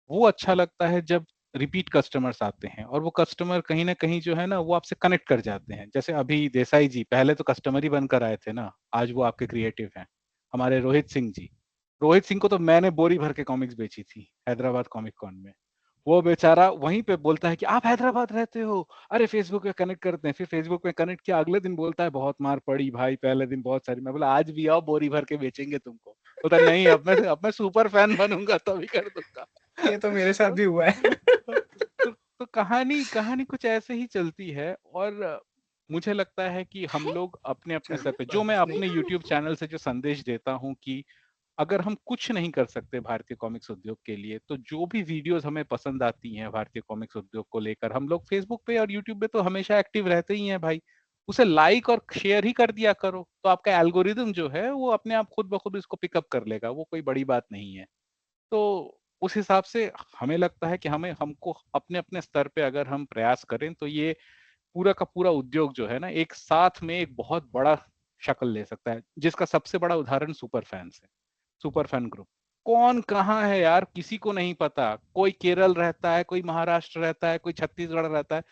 वो अच्छा लगता है जब रिपीट कस्टमर्स आते हैं और वो कस्टमर कहीं ना कहीं जो है ना वो आपसे कनेक्ट कर जाते हैं। जैसे अभी देसाई जी पहले तो कस्टमर ही बनकर आए थे ना, आज वो आपके क्रिएटिव हैं। हमारे रोहित सिंह जी, रोहित सिंह को तो मैंने बोरी भर के कॉमिक्स बेची थी हैदराबाद कॉमिक कॉन में। वो बेचारा वहीं पे बोलता है कि आप हैदराबाद रहते हो, अरे फेसबुक पे कनेक्ट करते हैं। फिर फेसबुक पे कनेक्ट किया, अगले दिन बोलता है बहुत मार पड़ी भाई, पहले दिन बहुत सारी। मैं बोला आज भी आओ, बोरी भर के बेचेंगे तुमको। बोलता नहीं, अब मैं सुपर फैन बनूंगा तभी कर दूंगा। ये तो मेरे साथ भी हुआ है। तो कहानी कुछ ऐसे ही चलती है। और मुझे लगता है कि हम लोग अपने अपने स्तर पे, जो मैं अपने YouTube चैनल से जो संदेश देता हूँ कि अगर हम कुछ नहीं कर सकते भारतीय कॉमिक्स उद्योग के लिए, तो जो भी वीडियोस हमें पसंद आती हैं भारतीय कॉमिक्स उद्योग को लेकर, हम लोग फेसबुक पे और यूट्यूब पे तो हमेशा एक्टिव रहते ही हैं भाई। उसे लाइक और शेयर ही कर दिया करो, तो आपका एल्गोरिदम जो है वो अपने आप खुद ब खुद इसको पिकअप कर लेगा, वो कोई बड़ी बात नहीं है। तो उस हिसाब से हमें लगता है कि हमको अपने अपने स्तर पे अगर हम प्रयास करें तो ये पूरा का पूरा उद्योग जो है ना एक साथ में एक बहुत बड़ा शक्ल ले सकता है, जिसका सबसे बड़ा उदाहरण सुपर फैंस है, सुपर फैन ग्रुप। कौन कहाँ है यार, किसी को नहीं पता। कोई केरल रहता है, कोई महाराष्ट्र रहता है, कोई छत्तीसगढ़ रहता है,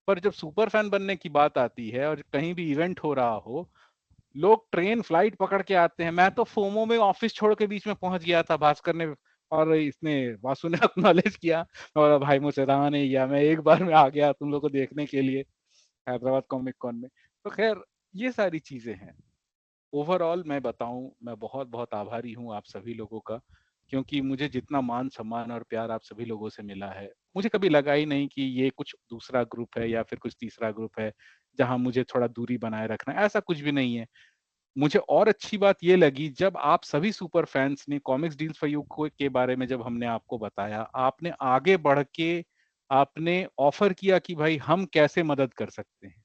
पर जब सुपर फैन बनने की बात आती है और कहीं भी इवेंट हो रहा हो, लोग ट्रेन फ्लाइट पकड़ के आते हैं। मैं तो फोमो में ऑफिस छोड़ के बीच में पहुंच गया था, भास्कर ने और इसने वासु ने एक्नॉलेज किया, और भाई मुझसे रहा नहीं गया, मैं एक बार में आ गया तुम लोग को देखने के लिए हैदराबाद कॉमिक कॉन में। तो खैर ये सारी चीजें हैं। ओवरऑल मैं बताऊं, मैं बहुत बहुत आभारी हूं आप सभी लोगों का, क्योंकि मुझे जितना मान सम्मान और प्यार आप सभी लोगों से मिला है, मुझे कभी लगा ही नहीं कि ये कुछ दूसरा ग्रुप है या फिर कुछ तीसरा ग्रुप है जहां मुझे थोड़ा दूरी बनाए रखना है। ऐसा कुछ भी नहीं है। मुझे और अच्छी बात ये लगी, जब आप सभी सुपर फैंस ने कॉमिक्स डील्स फॉर यू के बारे में जब हमने आपको बताया, आपने आगे बढ़ के आपने ऑफर किया कि भाई हम कैसे मदद कर सकते हैं।